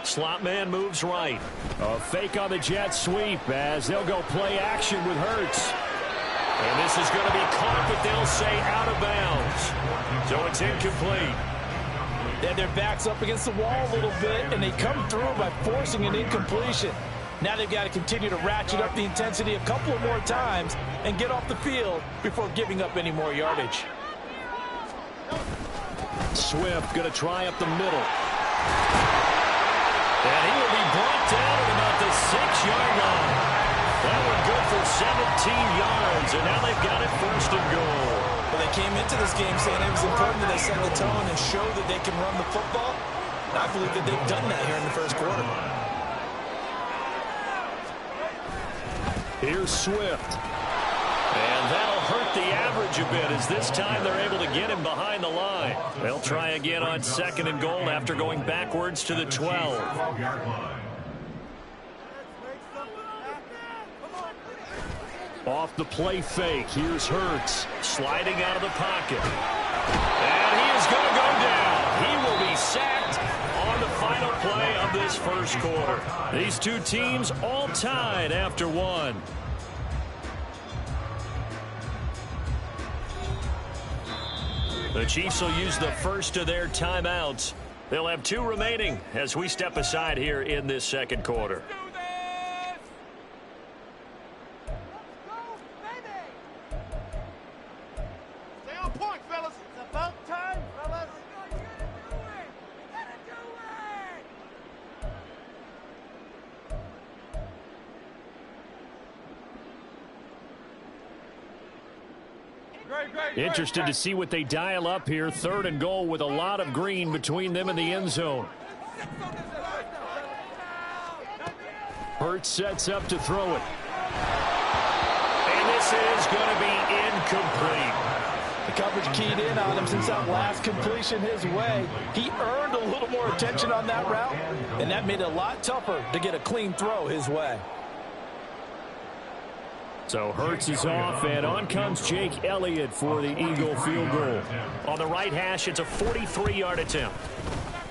Slot man moves right. A fake on the jet sweep as they'll go play action with Hurts. And this is going to be caught, but they'll say out of bounds. So it's incomplete. And their back's up against the wall a little bit, and they come through by forcing an incompletion. Now they've got to continue to ratchet up the intensity a couple of more times and get off the field before giving up any more yardage. Swift going to try up the middle. And he will be brought down at about the 6-yard line. That one good for 17 yards, and now they've got it 1st and goal. Well, they came into this game saying it was important that they set the tone and show that they can run the football. I believe that they've done that here in the 1st quarter. Here's Swift. And that'll hurt the average a bit as this time they're able to get him behind the line. They'll try again on 2nd and goal after going backwards to the 12. Off the play fake. Here's Hurts sliding out of the pocket. And he is going to go down. He will be sacked on the final play of this 1st quarter. These two teams all tied after one. The Chiefs will use the first of their timeouts. They'll have 2 remaining as we step aside here in this 2nd quarter. Stay on point, fellas. It's about time, fellas. Interested to see what they dial up here. 3rd and goal with a lot of green between them and the end zone. Hurts sets up to throw it. And this is going to be incomplete. The coverage keyed in on him since that last completion his way. He earned a little more attention on that route, and that made it a lot tougher to get a clean throw his way. So Hurts is off, and on comes Jake Elliott for the Eagle field goal. On the right hash, it's a 43-yard attempt.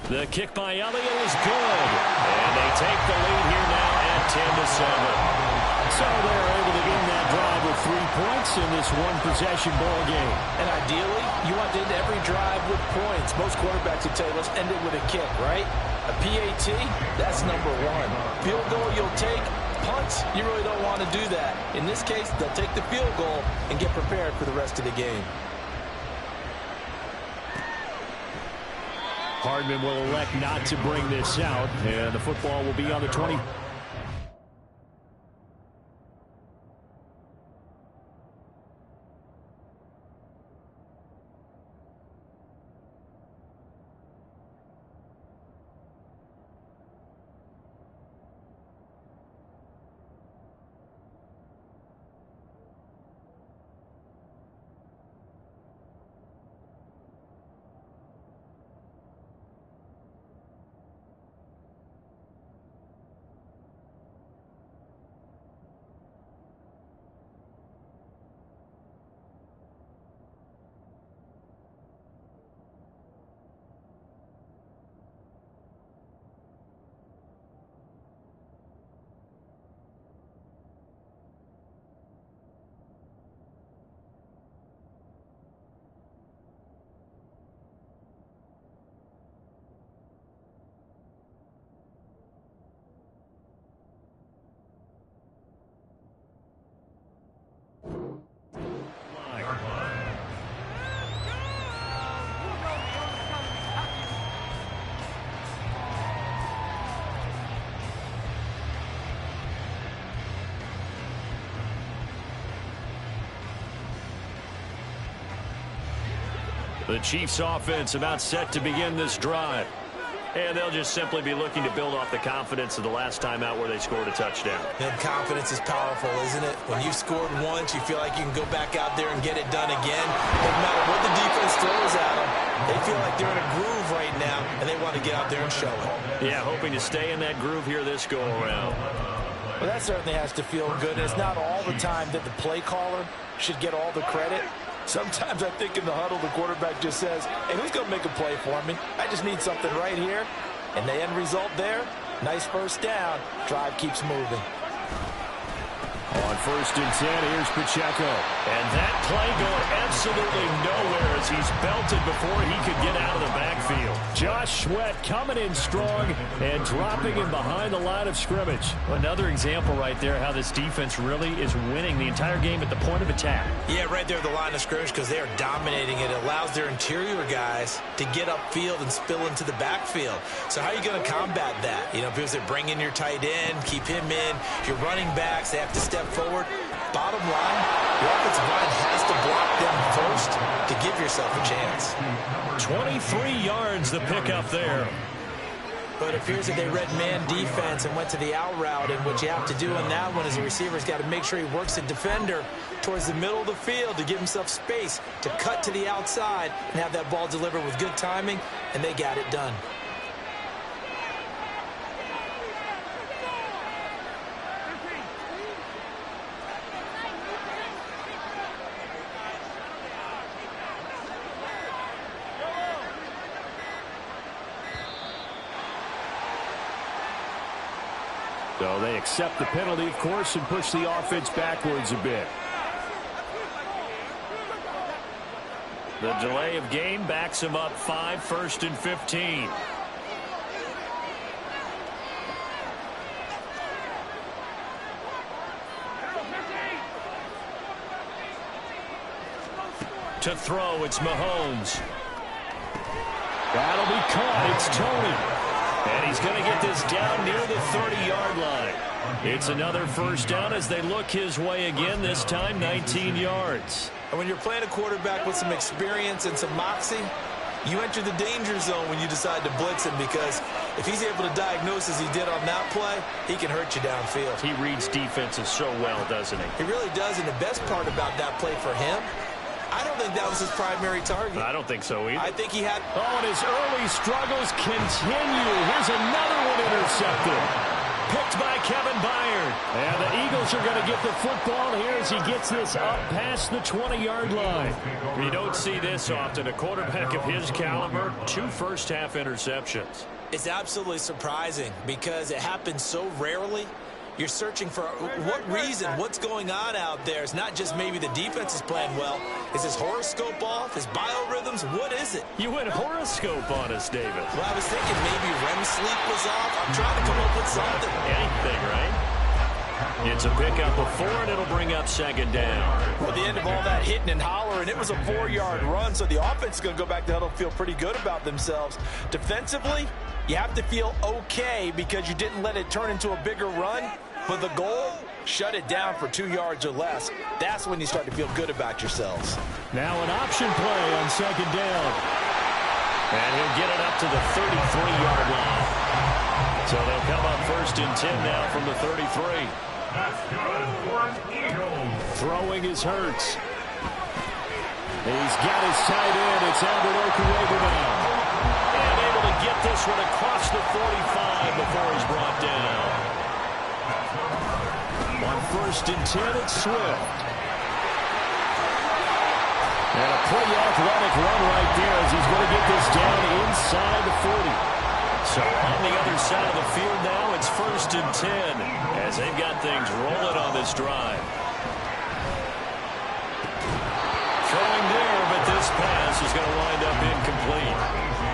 The kick by Elliott is good, and they take the lead here now at 10-7. So they're able to end that drive with 3 points in this one-possession ball game. And ideally, you want to end every drive with points. Most quarterbacks would tell you, let's end it with a kick, right? A PAT, that's number 1. Field goal you'll take. Punts, you really don't want to do that. In this case, they'll take the field goal and get prepared for the rest of the game. Hardman will elect not to bring this out, and the football will be on the 20. The Chiefs offense about set to begin this drive. And they'll just simply be looking to build off the confidence of the last time out where they scored a touchdown. And confidence is powerful, isn't it? When you've scored once, you feel like you can go back out there and get it done again. No matter what the defense throws at them, they feel like they're in a groove right now, and they want to get out there and show it. Yeah, hoping to stay in that groove here this go-around. Well, that certainly has to feel good. And it's not all the time that the play caller should get all the credit. Sometimes I think in the huddle, the quarterback just says, hey, who's going to make a play for me? I just need something right here. And the end result there, nice first down. Drive keeps moving. On 1st and 10, here's Pacheco. And that play going absolutely nowhere as he's belted before he could get out of the backfield. Josh Sweat coming in strong and dropping him behind the line of scrimmage. Another example right there how this defense really is winning the entire game at the point of attack. Yeah, right there at the line of scrimmage because they are dominating it. It allows their interior guys to get upfield and spill into the backfield. So how are you going to combat that? You know, because they bring in your tight end, keep him in. Your running backs, they have to step forward. Bottom line, the offensive line has to block them first to give yourself a chance. 23 yards the pickup there. But it appears that they read man defense and went to the out route, and what you have to do on that one is the receiver's got to make sure he works the defender towards the middle of the field to give himself space to cut to the outside and have that ball delivered with good timing, and they got it done. So they accept the penalty, of course, and push the offense backwards a bit. The delay of game backs him up 5, 1st and 15. To throw, it's Mahomes. That'll be caught. It's Tony. And he's going to get this down near the 30-yard line. It's another first down as they look his way again, this time 19 yards. And when you're playing a quarterback with some experience and some moxie, you enter the danger zone when you decide to blitz him, because if he's able to diagnose as he did on that play, he can hurt you downfield. He reads defenses so well, doesn't he? He really does, and the best part about that play for him, I don't think that was his primary target. I don't think so either. I think he had... Oh, and his early struggles continue. Here's another one intercepted. Picked by Kevin Byard. And the Eagles are going to get the football here as he gets this up past the 20-yard line. You don't see this often. A quarterback of his caliber, 2 first-half interceptions. It's absolutely surprising because it happens so rarely. You're searching for what reason, what's going on out there. It's not just maybe the defense is playing well. Is his horoscope off? His biorhythms? What is it? You went horoscope on us, David. Well, I was thinking maybe REM sleep was off. I'm trying to come up with something. Anything, right? It's a pickup of 4, and it'll bring up 2nd down. At the end of all that hitting and hollering, it was a 4-yard run, so the offense is going to go back to huddle and feel pretty good about themselves. Defensively, you have to feel okay because you didn't let it turn into a bigger run. But the goal, shut it down for 2 yards or less. That's when you start to feel good about yourselves. Now an option play on 2nd down. And he'll get it up to the 33-yard line. So they'll come up 1st and 10 now from the 33. That's good for an Eagle. Throwing is Hurts. He's got his tight end. It's Albert Okuwebe now. And able to get this one across the 45 before he's brought down. On 1st and 10, it's Swift. And a pretty athletic run right there as he's going to get this down inside the 40. So on the other side of the field now, it's 1st and 10 as they've got things rolling on this drive. Throwing there, but this pass is going to wind up incomplete.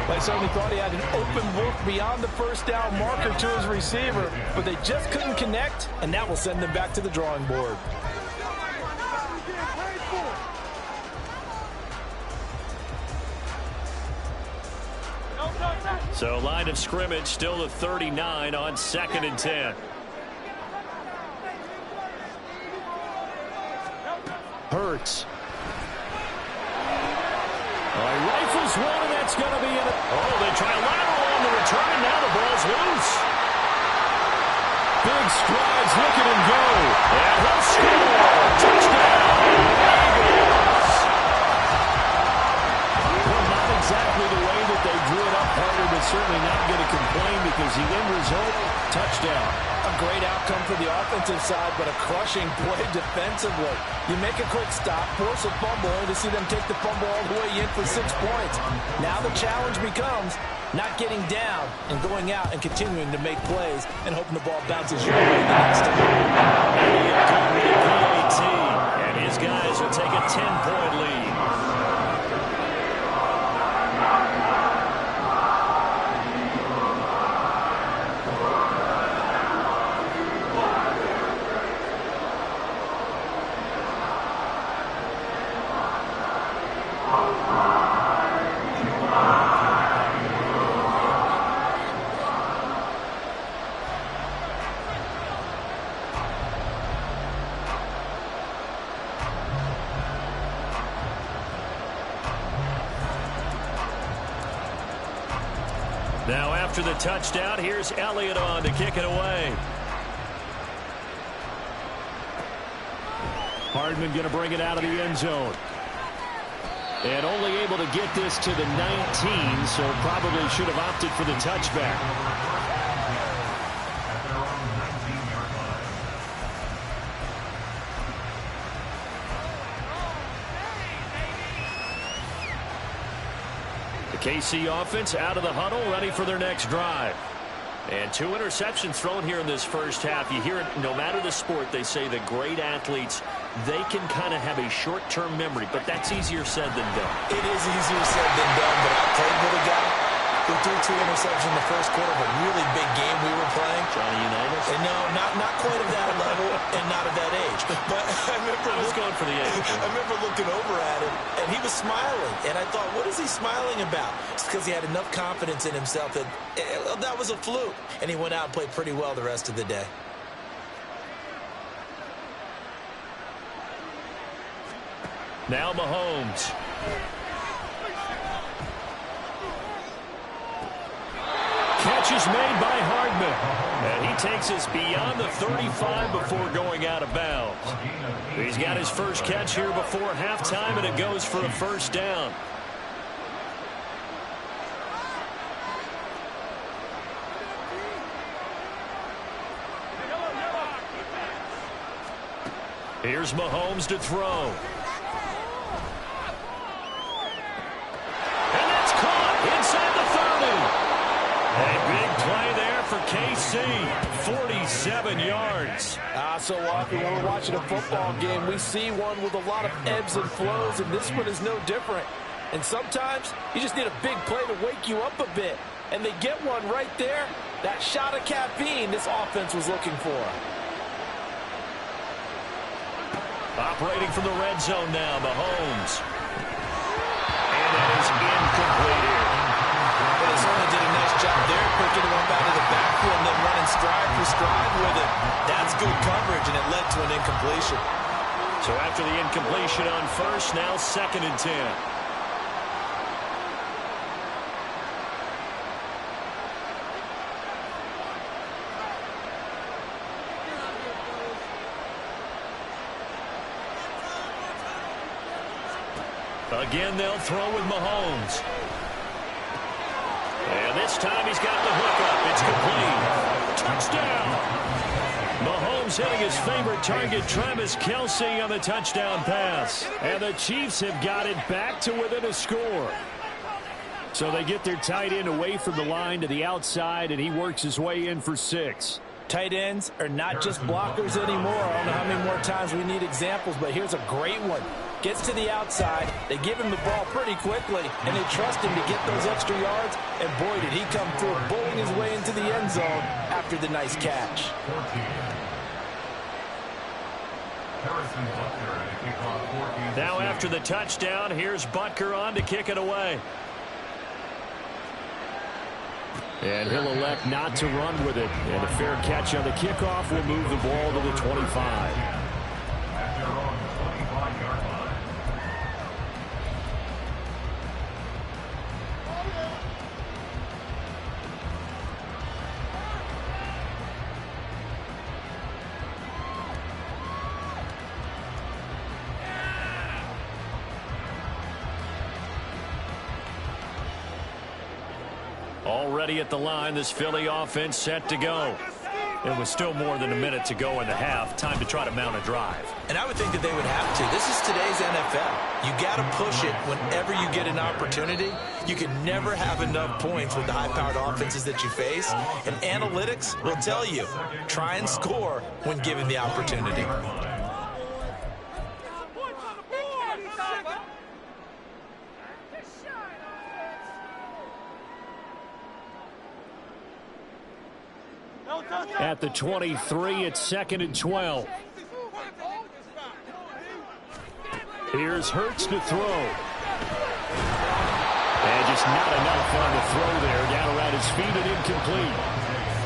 I certainly thought he had an open look beyond the first down marker to his receiver, but they just couldn't connect, and that will send them back to the drawing board. So line of scrimmage still the 39 on 2nd and 10. Hurts. He rifles one, and that's going to be it. Oh, they try a lateral on the return, and now the ball's loose. Big strides, look at him go. And he'll score. Touchdown, Eagles. Well, not exactly the way that they drew it up harder, but certainly not going to complain because the end result, touchdown. A great outcome for the offensive side, but a crushing play defensively. You make a quick stop, force a fumble, only to see them take the fumble all the way in for 6 points. Now the challenge becomes not getting down and going out and continuing to make plays and hoping the ball bounces your way the next time. PAT, and his guys will take a 10-point lead. Now after the touchdown, here's Elliott on to kick it away. Hardman going to bring it out of the end zone. And only able to get this to the 19, so probably should have opted for the touchback. KC offense out of the huddle, ready for their next drive. And 2 interceptions thrown here in this first half. You hear it, no matter the sport, they say that great athletes, they can kind of have a short-term memory, but that's easier said than done. It is easier said than done, but I played with a guy who threw 2 interceptions in the first quarter of a really big game we were playing. Johnny Unitas? And no, not quite of that level and not of that age. But I was going for the age. I remember looking over at him, and he was smiling. And I thought, what is he smiling about? It's because he had enough confidence in himself that that was a fluke. And he went out and played pretty well the rest of the day. Now Mahomes. Catch is made by Hardman. And he takes us beyond the 35 before going out of bounds. He's got his first catch here before halftime, and it goes for a first down. Here's Mahomes to throw. And that's caught inside the 30. A big play there for KC. 47 yards. So often when we're watching a football game, we see one with a lot of ebbs and flows, and this one is no different. And sometimes you just need a big play to wake you up a bit. And they get one right there. That shot of caffeine this offense was looking for. Operating from the red zone now, Mahomes. And that is incomplete here. But he certainly did a nice job there, picking him up out of the backfield and then running stride for stride with it. That's good coverage, and it led to an incompletion. So after the incompletion on first, now 2nd and 10. Again, they'll throw with Mahomes. And this time he's got the hook up. It's complete. Touchdown. Mahomes hitting his favorite target, Travis Kelce, on the touchdown pass. And the Chiefs have got it back to within a score. So they get their tight end away from the line to the outside, and he works his way in for 6. Tight ends are not just blockers anymore. I don't know how many more times we need examples, but here's a great one. Gets to the outside, they give him the ball pretty quickly, and they trust him to get those extra yards, and boy, did he come through, bowling his way into the end zone after the nice catch. Now after the touchdown, here's Butker on to kick it away. And he'll elect not to run with it. And a fair catch on the kickoff will move the ball to the 25. Already at the line, this Philly offense set to go. It was still more than a minute to go in the half. Time to try to mount a drive. And I would think that they would have to. This is today's NFL. You got to push it whenever you get an opportunity. You can never have enough points with the high-powered offenses that you face. And analytics will tell you, try and score when given the opportunity. At the 23, it's 2nd and 12. Here's Hurts to throw. And just not enough on the throw there. Down around his feet and incomplete.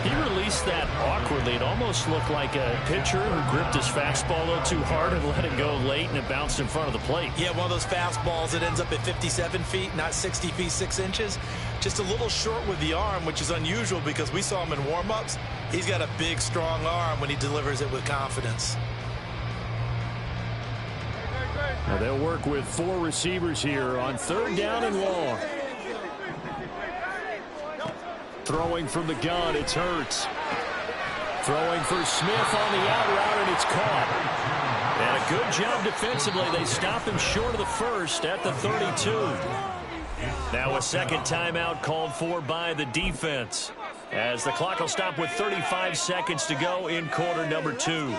He released that awkwardly. It almost looked like a pitcher who gripped his fastball a little too hard and let it go late, and it bounced in front of the plate. Yeah, one of those fastballs that ends up at 57 feet, not 60 feet, 6 inches. Just a little short with the arm, which is unusual because we saw him in warm-ups. He's got a big, strong arm when he delivers it with confidence. Now they'll work with 4 receivers here on 3rd down and long. Throwing from the gun, it's Hurts. Throwing for Smith on the out route, and it's caught. And a good job defensively. They stop him short of the first at the 32. Now a second timeout called for by the defense, as the clock will stop with 35 seconds to go in quarter number 2.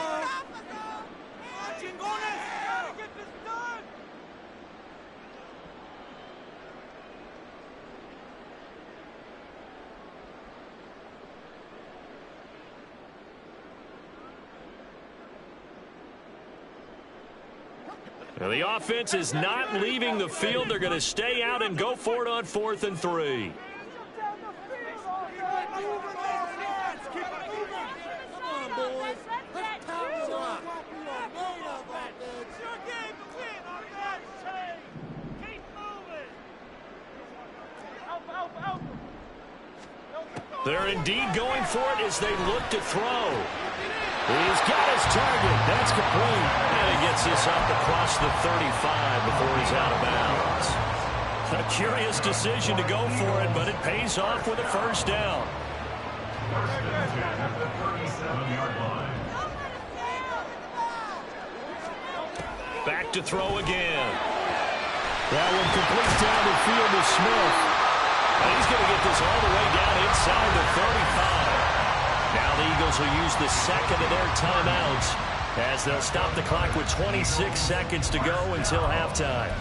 Now the offense is not leaving the field. They're going to stay out and go for it on 4th and 3. They're indeed going for it as they look to throw. He's got his target. That's complete. And he gets this up across the 35 before he's out of bounds. A curious decision to go for it, but it pays off with a first down. Back to throw again. That one complete down the field to Smith. And he's going to get this all the way down inside the 35. Now the Eagles will use the second of their timeouts as they'll stop the clock with 26 seconds to go until halftime.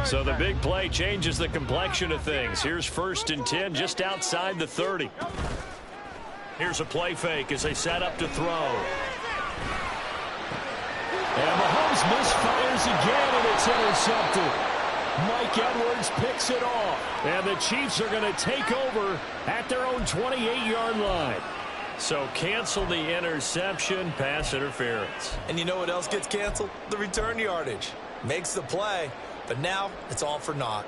So the big play changes the complexion of things. Here's 1st and 10 just outside the 30. Here's a play fake as they set up to throw. And Mahomes misfires again, and it's intercepted. Mike Edwards picks it off. And the Chiefs are going to take over at their own 28-yard line. So cancel the interception, pass interference. And you know what else gets canceled? The return yardage. Makes the play, but now it's all for naught.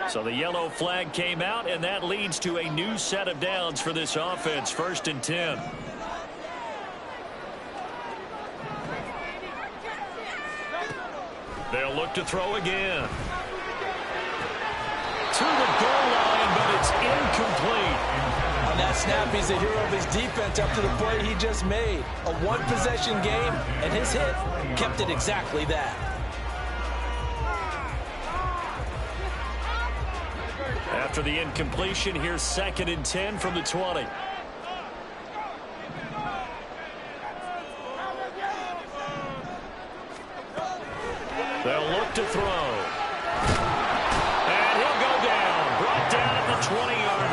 So the yellow flag came out, and that leads to a new set of downs for this offense. 1st and 10. They'll look to throw again. To the goal line, but it's incomplete. On that snap, he's the hero of his defense up to the play he just made. A one-possession game, and his hit kept it exactly that. After the incompletion, here's 2nd and 10 from the 20. They'll look to throw. And he'll go down. Brought down at the 20-yard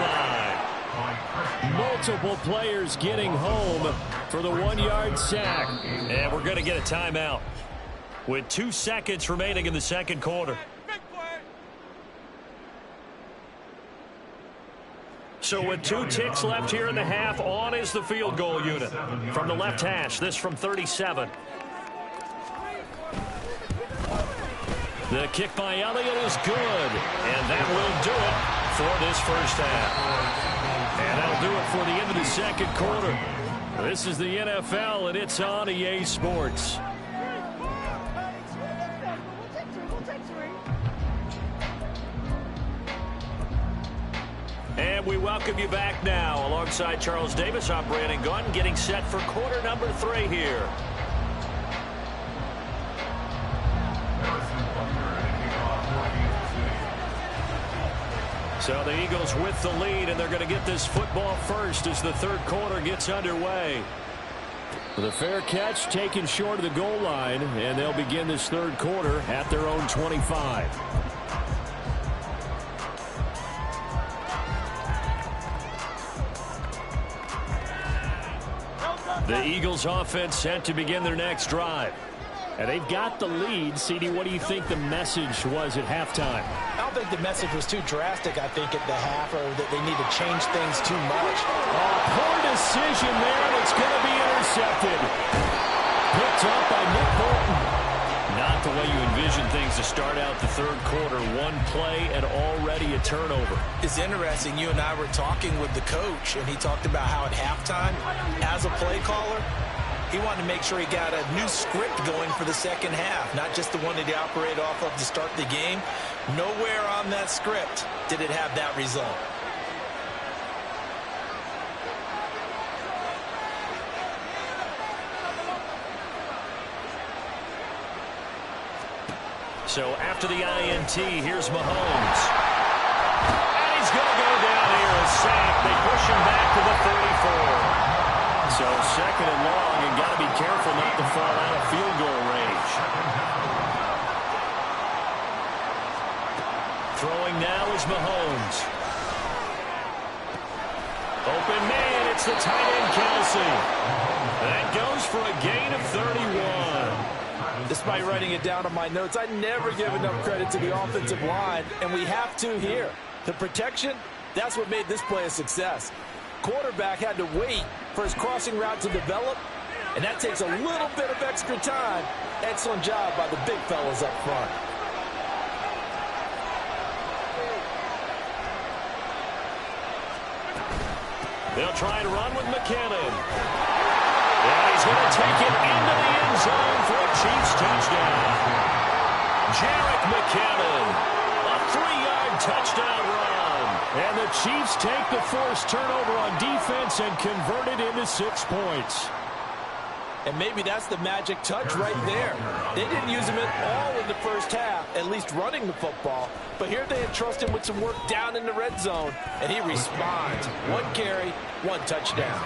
line. Multiple players getting home for the 1-yard sack. And we're going to get a timeout with 2 seconds remaining in the second quarter. So with 2 ticks left here in the half, on is the field goal unit. From the left hash, this from 37. The kick by Elliott is good, and that will do it for this first half. And that'll do it for the end of the second quarter. This is the NFL, and it's on EA Sports. And we welcome you back now. Alongside Charles Davis, I'm Brandon Gunn, getting set for quarter number 3 here. So the Eagles with the lead, and they're going to get this football first as the third quarter gets underway. The fair catch taken short of the goal line, and they'll begin this third quarter at their own 25. The Eagles offense set to begin their next drive. And they've got the lead. CD, what do you think the message was at halftime? I don't think the message was too drastic, I think, at the half, or that they need to change things too much. Poor decision there, and it's going to be intercepted. Picked up by Nick Bolton. Not the way you envision things to start out the third quarter. One play and already a turnover. It's interesting. You and I were talking with the coach, and he talked about how at halftime, as a play caller, he wanted to make sure he got a new script going for the second half, not just the one that he operated off of to start the game. Nowhere on that script did it have that result. So after the INT, here's Mahomes. And he's going to go down here, a sack. They push him back to the 34. So second and long, and got to be careful not to fall out of field goal range. Throwing now is Mahomes. Open man, it's the tight end Kelsey. That goes for a gain of 31. Despite writing it down on my notes, I never give enough credit to the offensive line, and we have to here. The protection, that's what made this play a success. Quarterback had to wait for his crossing route to develop, and that takes a little bit of extra time. Excellent job by the big fellas up front. They'll try and run with McKinnon. And he's going to take it into the end zone for a Chiefs touchdown. Jarek McKinnon, a 3-yard touchdown run. And the Chiefs take the forced turnover on defense and convert it into 6 points. And maybe that's the magic touch right there. They didn't use him at all in the first half, at least running the football. But here they entrust him with some work down in the red zone, and he responds. 1 carry, 1 touchdown.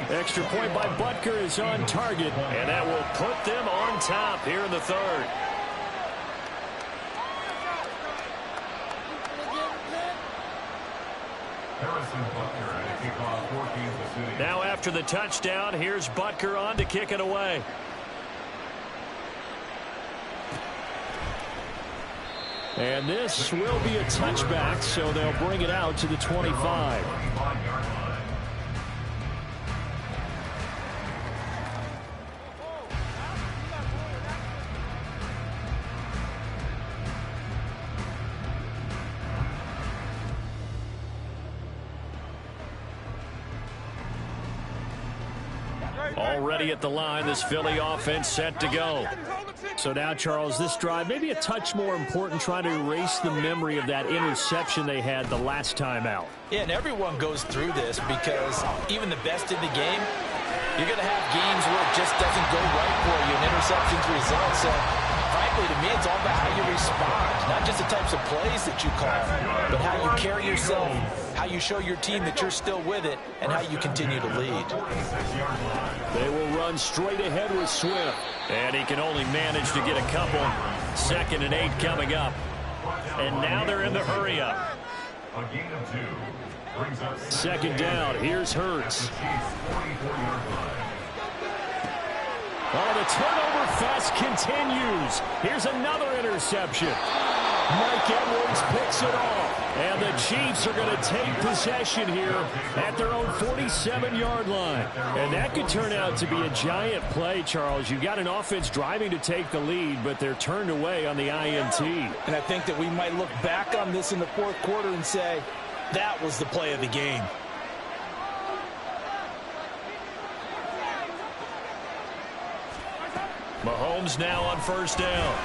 Extra point by Butker is on target, and that will put them on top here in the third. Now after the touchdown, here's Butker on to kick it away. And this will be a touchback, so they'll bring it out to the 25. Already at the line, this Philly offense set to go. So now, Charles, this drive maybe a touch more important, trying to erase the memory of that interception they had the last time out. Yeah, and everyone goes through this because even the best in the game, you're going to have games where it just doesn't go right for you, and interceptions result. So, frankly, to me, it's all about how you respond, not just the types of plays that you call, but how you carry yourself, how you show your team that you're still with it, and how you continue to lead. They will run straight ahead with Swift. And he can only manage to get a couple. 2nd and 8 coming up. And now they're in the hurry-up. Second down. Here's Hurts. Oh, the turnover fest continues. Here's another interception. Mike Edwards picks it off. And the Chiefs are going to take possession here at their own 47-yard line. And that could turn out to be a giant play, Charles. You've got an offense driving to take the lead, but they're turned away on the INT. And I think that we might look back on this in the fourth quarter and say, That was the play of the game. Mahomes now on first down.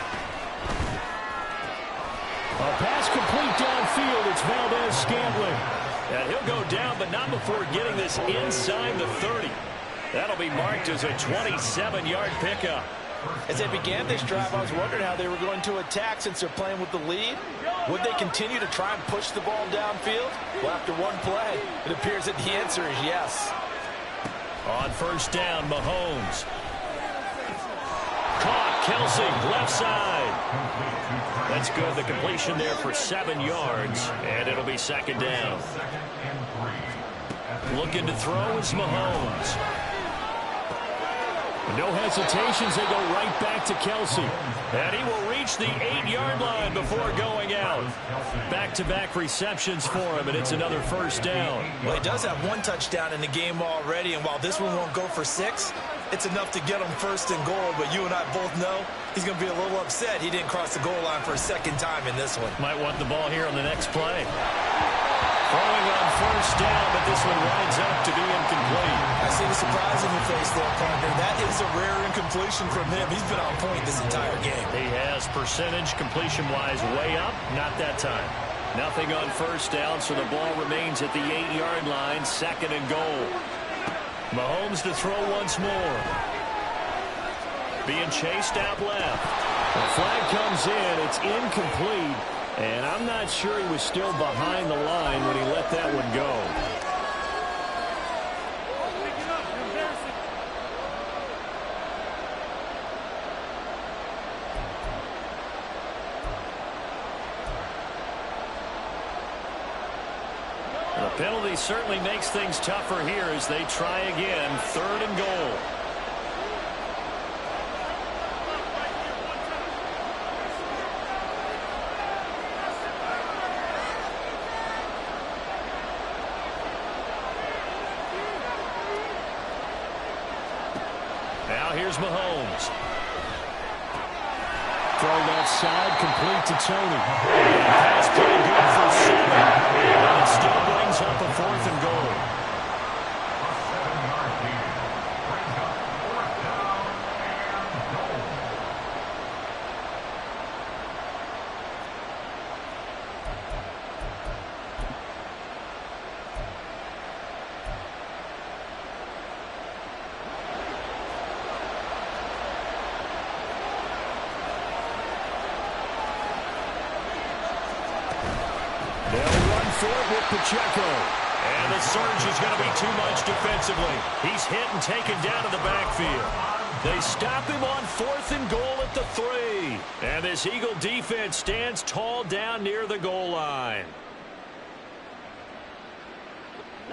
A pass complete downfield. It's Valdez-Scantling. And he'll go down, but not before getting this inside the 30. That'll be marked as a 27-yard pickup. As they began this drive, I was wondering how they were going to attack since they're playing with the lead. Would they continue to try and push the ball downfield? Well, after one play, it appears that the answer is yes. On first down, Mahomes. Caught, Kelsey, left side. That's good. The completion there for 7 yards, and it'll be second down. Looking to throw is Mahomes. No hesitations. They go right back to Kelsey. And he will reach the 8-yard line before going out. Back-to-back receptions for him, and it's another first down. Well, he does have one touchdown in the game already, and while this one won't go for 6, it's enough to get him first and goal. But you and I both know he's going to be a little upset he didn't cross the goal line for a second time in this one. Might want the ball here on the next play. Throwing on first down, but this one winds up to be incomplete. I see the surprise in your face there, partner. That is a rare incompletion from him. He's been on point this entire game. He has percentage completion-wise way up. Not that time. Nothing on first down, so the ball remains at the 8-yard line, second and goal. Mahomes to throw once more. Being chased out left. The flag comes in. It's incomplete. And I'm not sure he was still behind the line when he let that one go. The penalty certainly makes things tougher here as they try again. Third and goal. Now here's Mahomes. Throw left side, complete to Tony. Pass pretty good for 7. And it still brings up a fourth and goal. With Pacheco. And the surge is going to be too much defensively. He's hit and taken down to the backfield. They stop him on fourth and goal at the 3. And this Eagle defense stands tall down near the goal line.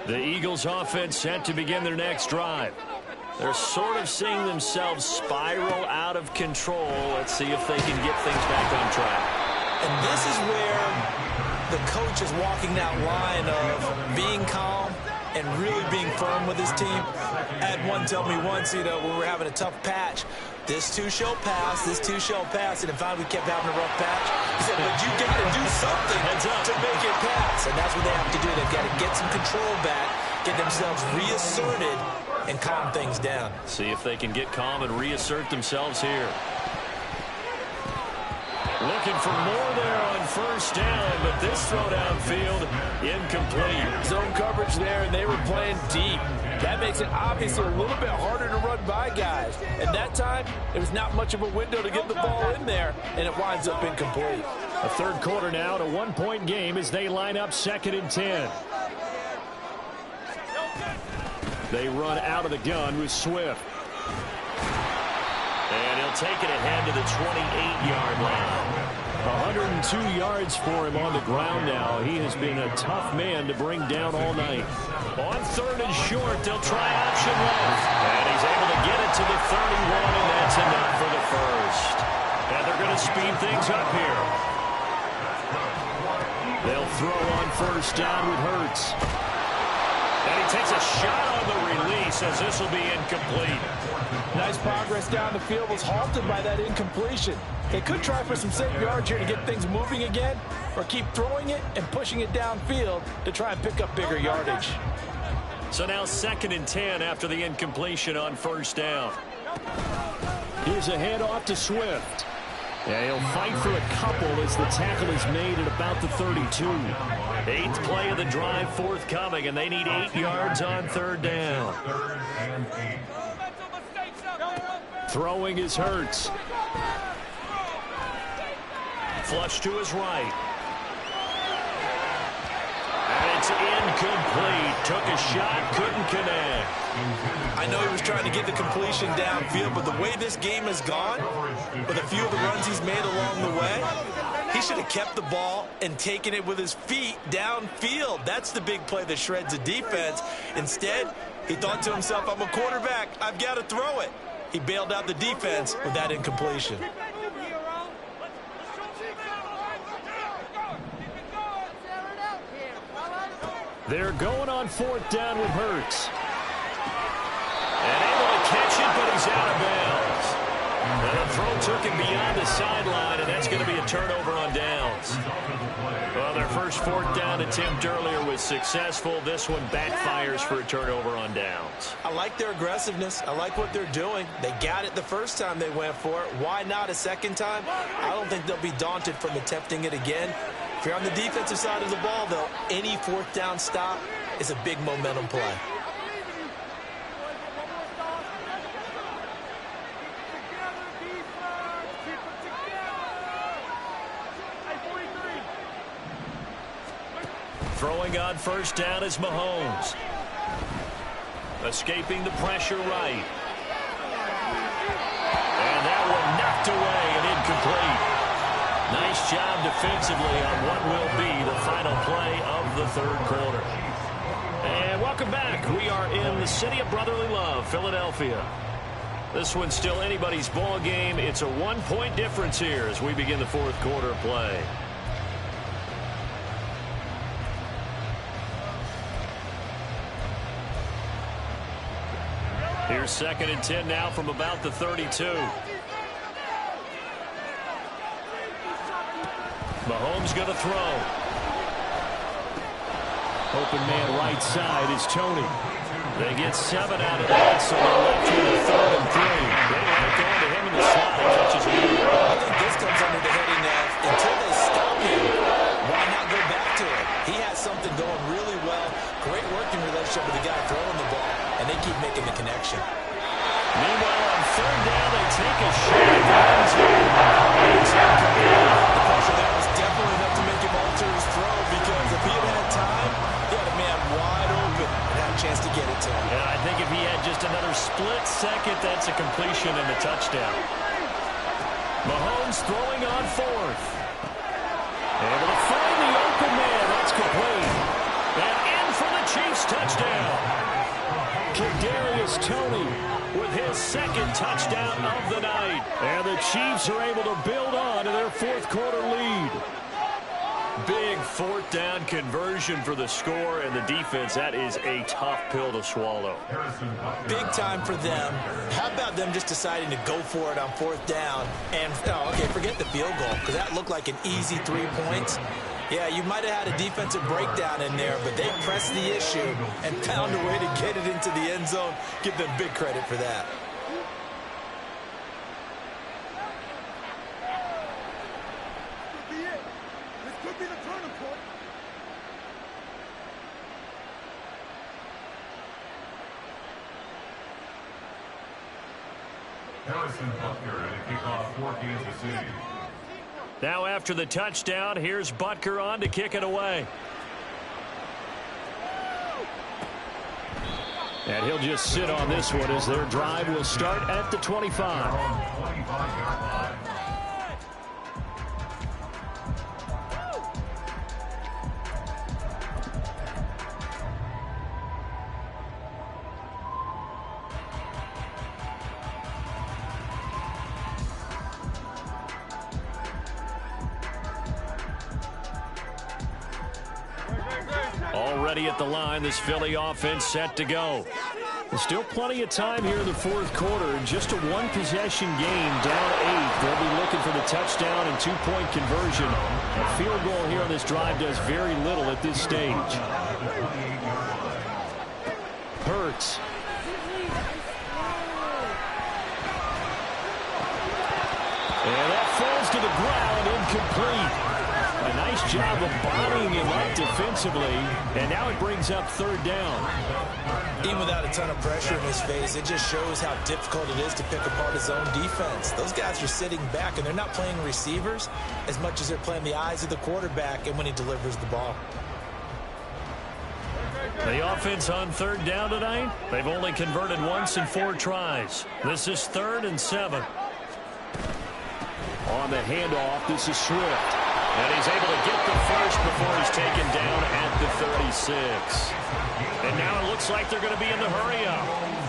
The Eagles offense set to begin their next drive. They're sort of seeing themselves spiral out of control. Let's see if they can get things back on track. And this is where the coach is walking that line of being calm and really being firm with his team. I had one tell me once, when we were having a tough patch, this too shall pass, this too shall pass, and in fact we kept having a rough patch. He said, but you got to do something to make it pass, and that's what they have to do. They've got to get some control back, get themselves reasserted, and calm things down. See if they can get calm and reassert themselves here. Looking for more there on first down, but this throw downfield incomplete. Zone coverage there, and they were playing deep. That makes it obviously a little bit harder to run by guys. And that time, there was not much of a window to get the ball in there, and it winds up incomplete. A third quarter now, a 1-point game as they line up 2nd and 10. They run out of the gun with Swift. And he'll take it ahead to the 28-yard line. 102 yards for him on the ground now. He has been a tough man to bring down all night. On third and short, they'll try option left. And he's able to get it to the 31, and that's enough for the first. And they're going to speed things up here. They'll throw on first down with Hurts. And he takes a shot on the release as this will be incomplete. Nice progress down the field, was halted by that incompletion. They could try for some safe yards here to get things moving again, or keep throwing it and pushing it downfield to try and pick up bigger yardage. So now 2nd and 10 after the incompletion on 1st down. Here's a handoff to Swift. Yeah, he'll fight for a couple as the tackle is made at about the 32. 8th play of the drive forthcoming, and they need 8 yards on 3rd down. Throwing is Hurts. Flush to his right. And it's incomplete. Took a shot, couldn't connect. I know he was trying to get the completion downfield, but the way this game has gone, with a few of the runs he's made along the way, he should have kept the ball and taken it with his feet downfield. That's the big play that shreds a defense. Instead, he thought to himself, I'm a quarterback, I've got to throw it. He bailed out the defense with that incompletion. They're going on 4th down with Hurts. And able to catch it, but he's out of bounds. And the throw took him beyond the sideline, and that's going to be a turnover on downs. Well, their first 4th down attempt earlier was successful. This one backfires for a turnover on downs. I like their aggressiveness. I like what they're doing. They got it the first time they went for it. Why not a second time? I don't think they'll be daunted from attempting it again. If you're on the defensive side of the ball, though, any 4th down stop is a big momentum play. Throwing on 1st down is Mahomes. Escaping the pressure right. And that one knocked away and incomplete. Nice job defensively on what will be the final play of the 3rd quarter. And welcome back. We are in the city of brotherly love, Philadelphia. This one's still anybody's ball game. It's a 1-point difference here as we begin the 4th quarter of play. Here's 2nd and 10 now from about the 32. Mahomes going to throw. Open man right side is Tony. They get 7 out of that, so they're left with a 3rd and 3. They like going to him in the slot. He catches it. I think this comes under the heading of, until they stop him, why not go back to it? He has something going really well. Great working relationship with the guy throwing the ball, and they keep making the connection. Meanwhile, on 3rd down, they take a shot at the end zone. It's incomplete. The pressure there was definitely enough to make him alter his throw, because if he had had time, he had a man wide open and had a chance to get it to him. And I think if he had just another split second, that's a completion and a touchdown. Mahomes throwing on 4th. Able to find the open man. That's complete. And in for the Chiefs touchdown. Kadarius Toney with his 2nd touchdown of the night. And the Chiefs are able to build on to their 4th quarter lead. Big 4th down conversion for the score, and the defense, that is a tough pill to swallow. Big time for them. How about them just deciding to go for it on 4th down? And, okay, forget the field goal, because that looked like an easy 3 points. Yeah, you might have had a defensive breakdown in there, but they pressed the issue and found a way to get it into the end zone. Give them big credit for that. Now after the touchdown, here's Butker on to kick it away. And he'll just sit on this one as their drive will start at the 25. Already at the line, this Philly offense set to go. There's still plenty of time here in the 4th quarter. Just a 1-possession game, down 8. They'll be looking for the touchdown and 2-point conversion A field goal here on this drive does very little at this stage. Hurts. And that falls to the ground, incomplete. A nice job of bodying him up defensively, and now it brings up third down. Even without a ton of pressure in his face, it just shows how difficult it is to pick apart his own defense. Those guys are sitting back, and they're not playing receivers as much as they're playing the eyes of the quarterback and when he delivers the ball. The offense on third down tonight, they've only converted once in 4 tries. This is 3rd and 7. On the handoff, this is Swift. And he's able to get the first before he's taken down at the 36. And now it looks like they're going to be in the hurry-up.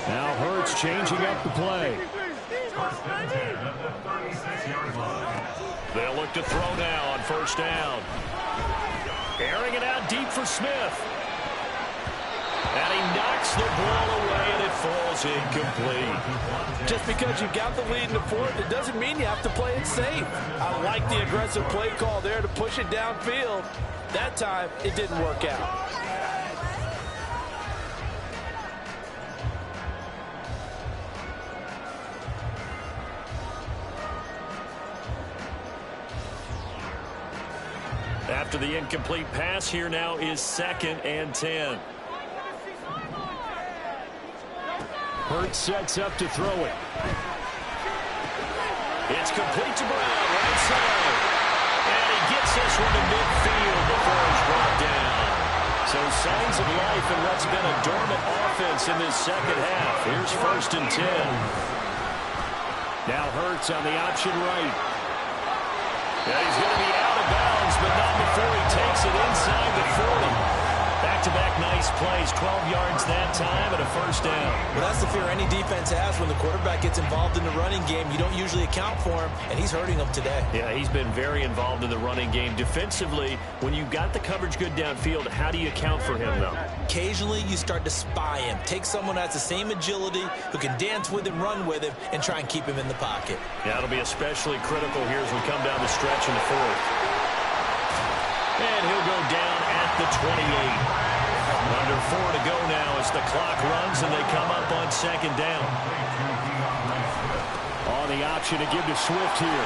Now Hurts changing up the play. They'll look to throw now on first down. Airing it out deep for Smith. And he knocks the ball away, and it falls incomplete. Just because you got the lead in the 4th, it doesn't mean you have to play it safe. I like the aggressive play call there to push it downfield. That time, it didn't work out. After the incomplete pass, here now is 2nd and 10. Hurts sets up to throw it. It's complete to Brown, right side. And he gets this one to midfield before he's brought down. So signs of life in what's been a dormant offense in this second half. Here's 1st and 10. Now Hurts on the option right. Yeah, he's going to be out of bounds, but not before he takes it inside the 40. Back-to-back nice plays, 12 yards that time and a first down. Well, that's the fear any defense has when the quarterback gets involved in the running game. You don't usually account for him, and he's hurting them today. Yeah, he's been very involved in the running game. Defensively, when you've got the coverage good downfield, how do you account for him, though? Occasionally, you start to spy him. Take someone that has the same agility, who can dance with him, run with him, and try and keep him in the pocket. Yeah, it'll be especially critical here as we come down the stretch in the 4th. And he'll go down at the 28. Under 4 to go now as the clock runs and they come up on 2nd down. On the option to give to Swift here.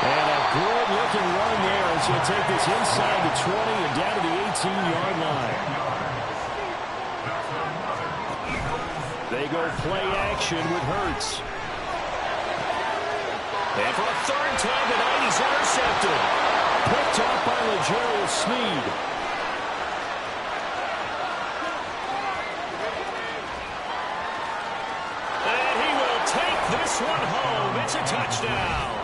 And a good-looking run there as he'll take this inside the 20 and down to the 18-yard line. They go play action with Hurts. And for a 3rd time tonight, he's intercepted. Picked up by L'Jarius Sneed. This one home. It's a touchdown.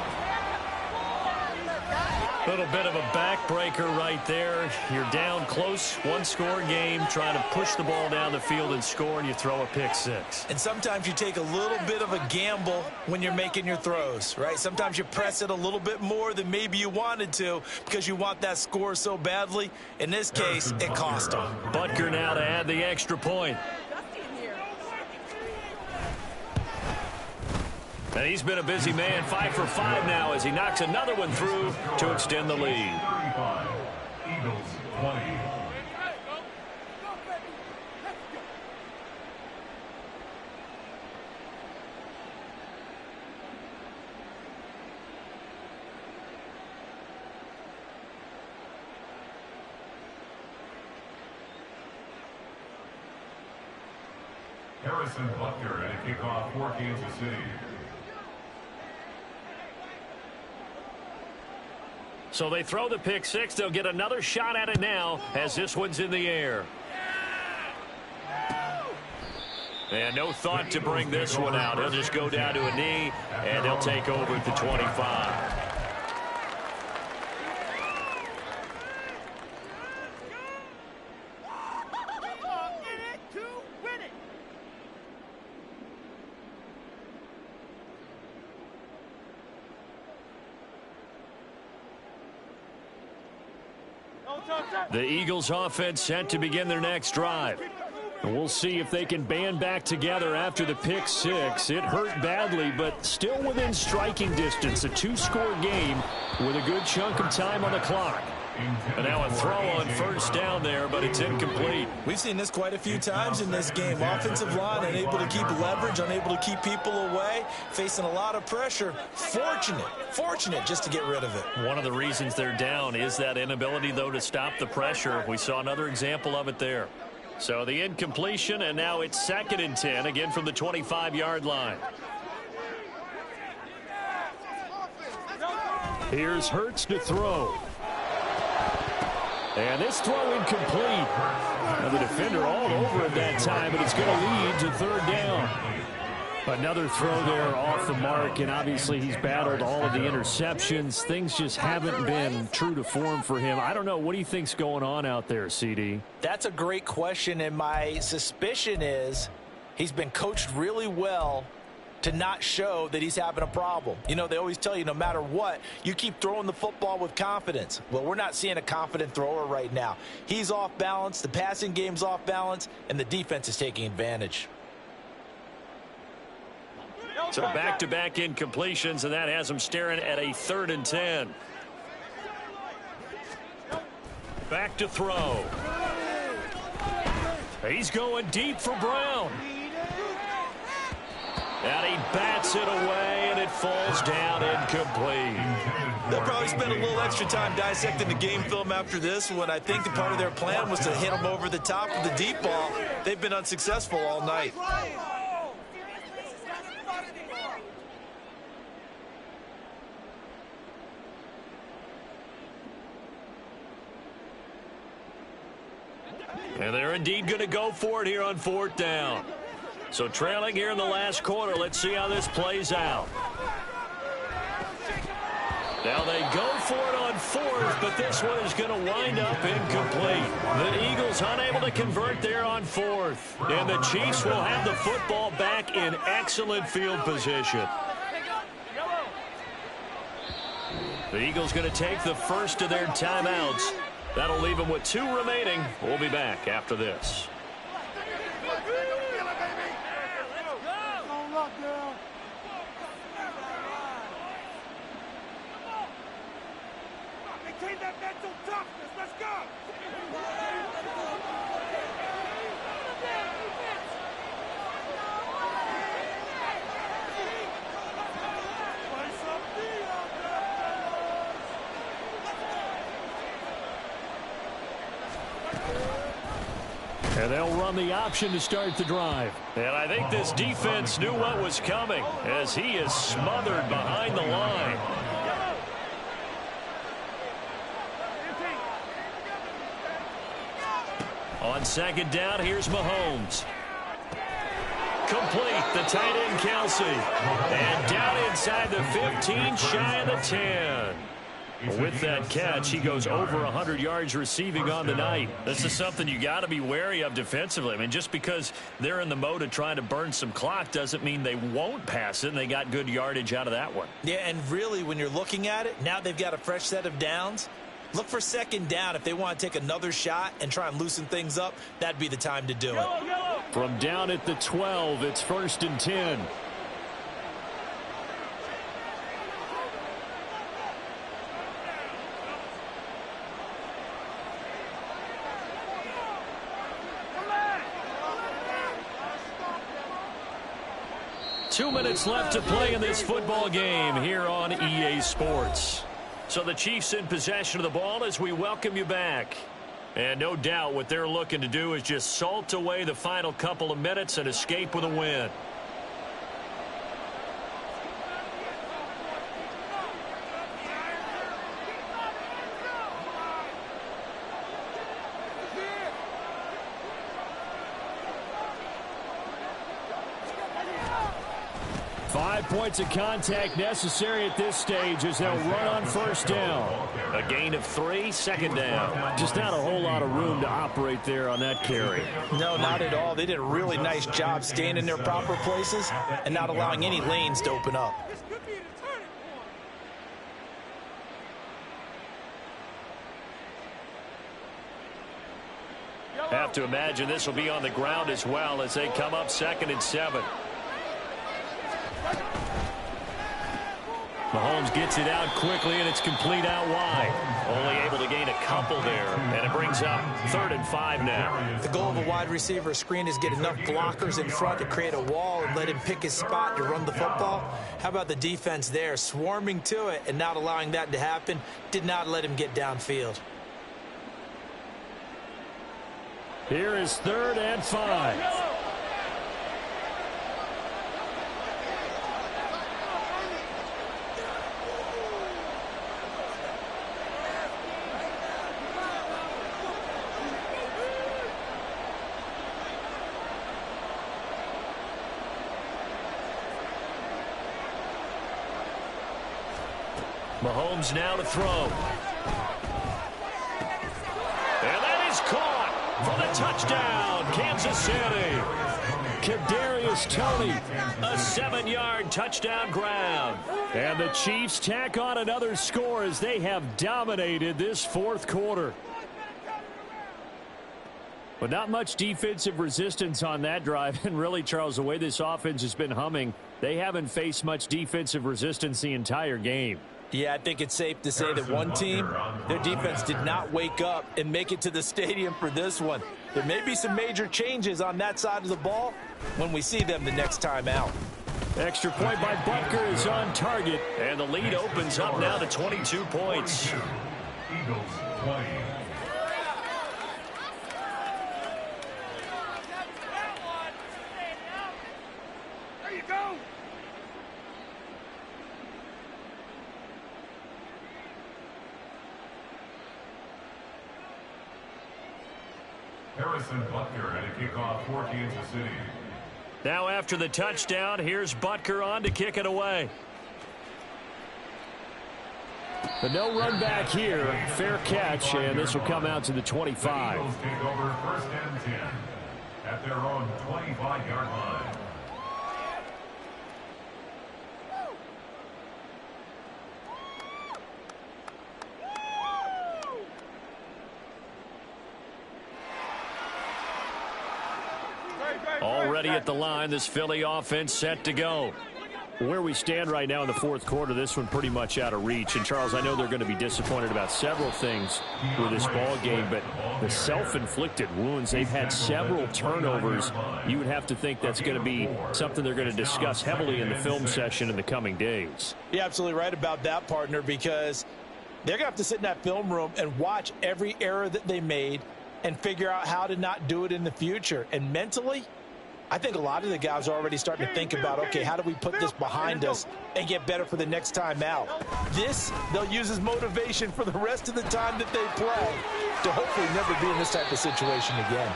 Little bit of a backbreaker right there. You're down close, 1-score game, trying to push the ball down the field and score, and you throw a pick 6. And sometimes you take a little bit of a gamble when you're making your throws, right? Sometimes you press it a little bit more than maybe you wanted to because you want that score so badly. In this case, it cost them. Butker now to add the extra point. And he's been a busy man, 5 for 5 now as he knocks another one through to extend the lead. 35, Eagles 20. Harrison Butker at a kickoff for Kansas City. So they throw the pick 6. They'll get another shot at it now as this one's in the air. And no thought to bring this one out. He'll just go down to a knee, and they'll take over at the 25. The Eagles offense set to begin their next drive. And we'll see if they can band back together after the pick six. It hurt badly, but still within striking distance. A two-score game with a good chunk of time on the clock. And now a throw on first down there, but it's incomplete. We've seen this quite a few times in this game. Offensive line unable to keep leverage, unable to keep people away, facing a lot of pressure. Fortunate just to get rid of it. One of the reasons they're down is that inability, though, to stop the pressure. We saw another example of it there. So the incompletion, and now it's 2nd and 10, again from the 25-yard line. Here's Hurts to throw. And this throw incomplete. Now the defender all over it that time, but it's going to lead to 3rd down. Another throw there off the mark, and obviously he's battled all of the interceptions. Things just haven't been true to form for him. I don't know. What do you think's going on out there, CD? That's a great question, and my suspicion is he's been coached really well to not show that he's having a problem. You know, they always tell you no matter what, you keep throwing the football with confidence. Well, we're not seeing a confident thrower right now. He's off balance, the passing game's off balance, and the defense is taking advantage. So back-to-back incompletions, and that has him staring at a 3rd and 10. Back to throw. He's going deep for Brown. And he bats it away, and it falls down incomplete. They'll probably spend a little extra time dissecting the game film after this one. I think that part of their plan was to hit him over the top of the deep ball. They've been unsuccessful all night. And they're indeed going to go for it here on 4th down. So trailing here in the last quarter. Let's see how this plays out. Now they go for it on 4th, but this one is going to wind up incomplete. The Eagles unable to convert there on 4th. And the Chiefs will have the football back in excellent field position. The Eagles going to take the first of their timeouts. That'll leave them with 2 remaining. We'll be back after this. Maintain that mental toughness. Let's go. And they'll run the option to start the drive. And I think this defense knew what was coming as he is smothered behind the line. On 2nd down, here's Mahomes. Complete, the tight end Kelsey. And down inside the 15, shy of the 10. With that catch, he goes over 100 yards receiving on the night. This is something you got to be wary of defensively. I mean, just because they're in the mode of trying to burn some clock doesn't mean they won't pass it, and they got good yardage out of that one. Yeah, and really, when you're looking at it, now they've got a fresh set of downs. Look for 2nd down. If they want to take another shot and try and loosen things up, that'd be the time to do it. From down at the 12, it's 1st and 10. Two minutes left to play in this football game here on EA Sports. So the Chiefs in possession of the ball as we welcome you back. And no doubt what they're looking to do is just salt away the final couple of minutes and escape with a win. Points of contact necessary at this stage as they'll run on 1st down. A gain of 3, 2nd down. Just not a whole lot of room to operate there on that carry. No, not at all. They did a really nice job staying in their proper places and not allowing any lanes to open up. Have to imagine this will be on the ground as well as they come up 2nd and 7. Mahomes gets it out quickly, and it's complete out wide. Only able to gain a couple there, and it brings up 3rd and 5 now. The goal of a wide receiver screen is get enough blockers in front to create a wall and let him pick his spot to run the football. How about the defense there, swarming to it and not allowing that to happen? Did not let him get downfield. Here is 3rd and 5. Mahomes now to throw. And that is caught for the touchdown, Kansas City. Kadarius Toney. A 7-yard touchdown grab. And the Chiefs tack on another score as they have dominated this 4th quarter. But not much defensive resistance on that drive. And really, Charles, the way this offense has been humming, they haven't faced much defensive resistance the entire game. Yeah, I think it's safe to say that one team, their defense did not wake up and make it to the stadium for this one. There may be some major changes on that side of the ball when we see them the next time out. Extra point by Butker is on target. And the lead opens up now to 22 points. Eagles 20. There you go. Harrison Butker had a kickoff for Kansas City. Now after the touchdown, here's Butker on to kick it away. But no run back here. Fair catch, and this will come out to the 25. The Eagles take over 1st and 10 at their own 25-yard line. Already at the line, this Philly offense set to go. Where we stand right now in the 4th quarter, this one pretty much out of reach. And, Charles, I know they're going to be disappointed about several things with this ball game, but the self-inflicted wounds, they've had several turnovers. You would have to think that's going to be something they're going to discuss heavily in the film session in the coming days. You're absolutely right about that, partner, because they're going to have to sit in that film room and watch every error that they made and figure out how to not do it in the future. And mentally, I think a lot of the guys are already starting to think about, okay, how do we put this behind us and get better for the next time out? This, they'll use as motivation for the rest of the time that they play to hopefully never be in this type of situation again.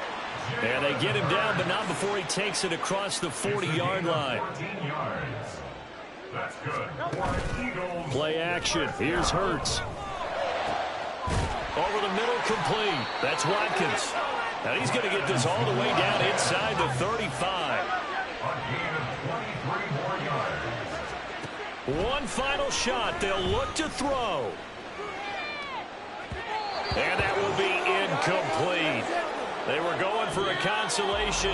And they get him down, but not before he takes it across the 40-yard line. 14 yards. That's good. Play action. Here's Hurts. Over the middle, complete. That's Watkins. Now he's going to get this all the way down inside the 35. A gain of 23 more yards. One final shot. They'll look to throw. And that will be incomplete. They were going for a consolation.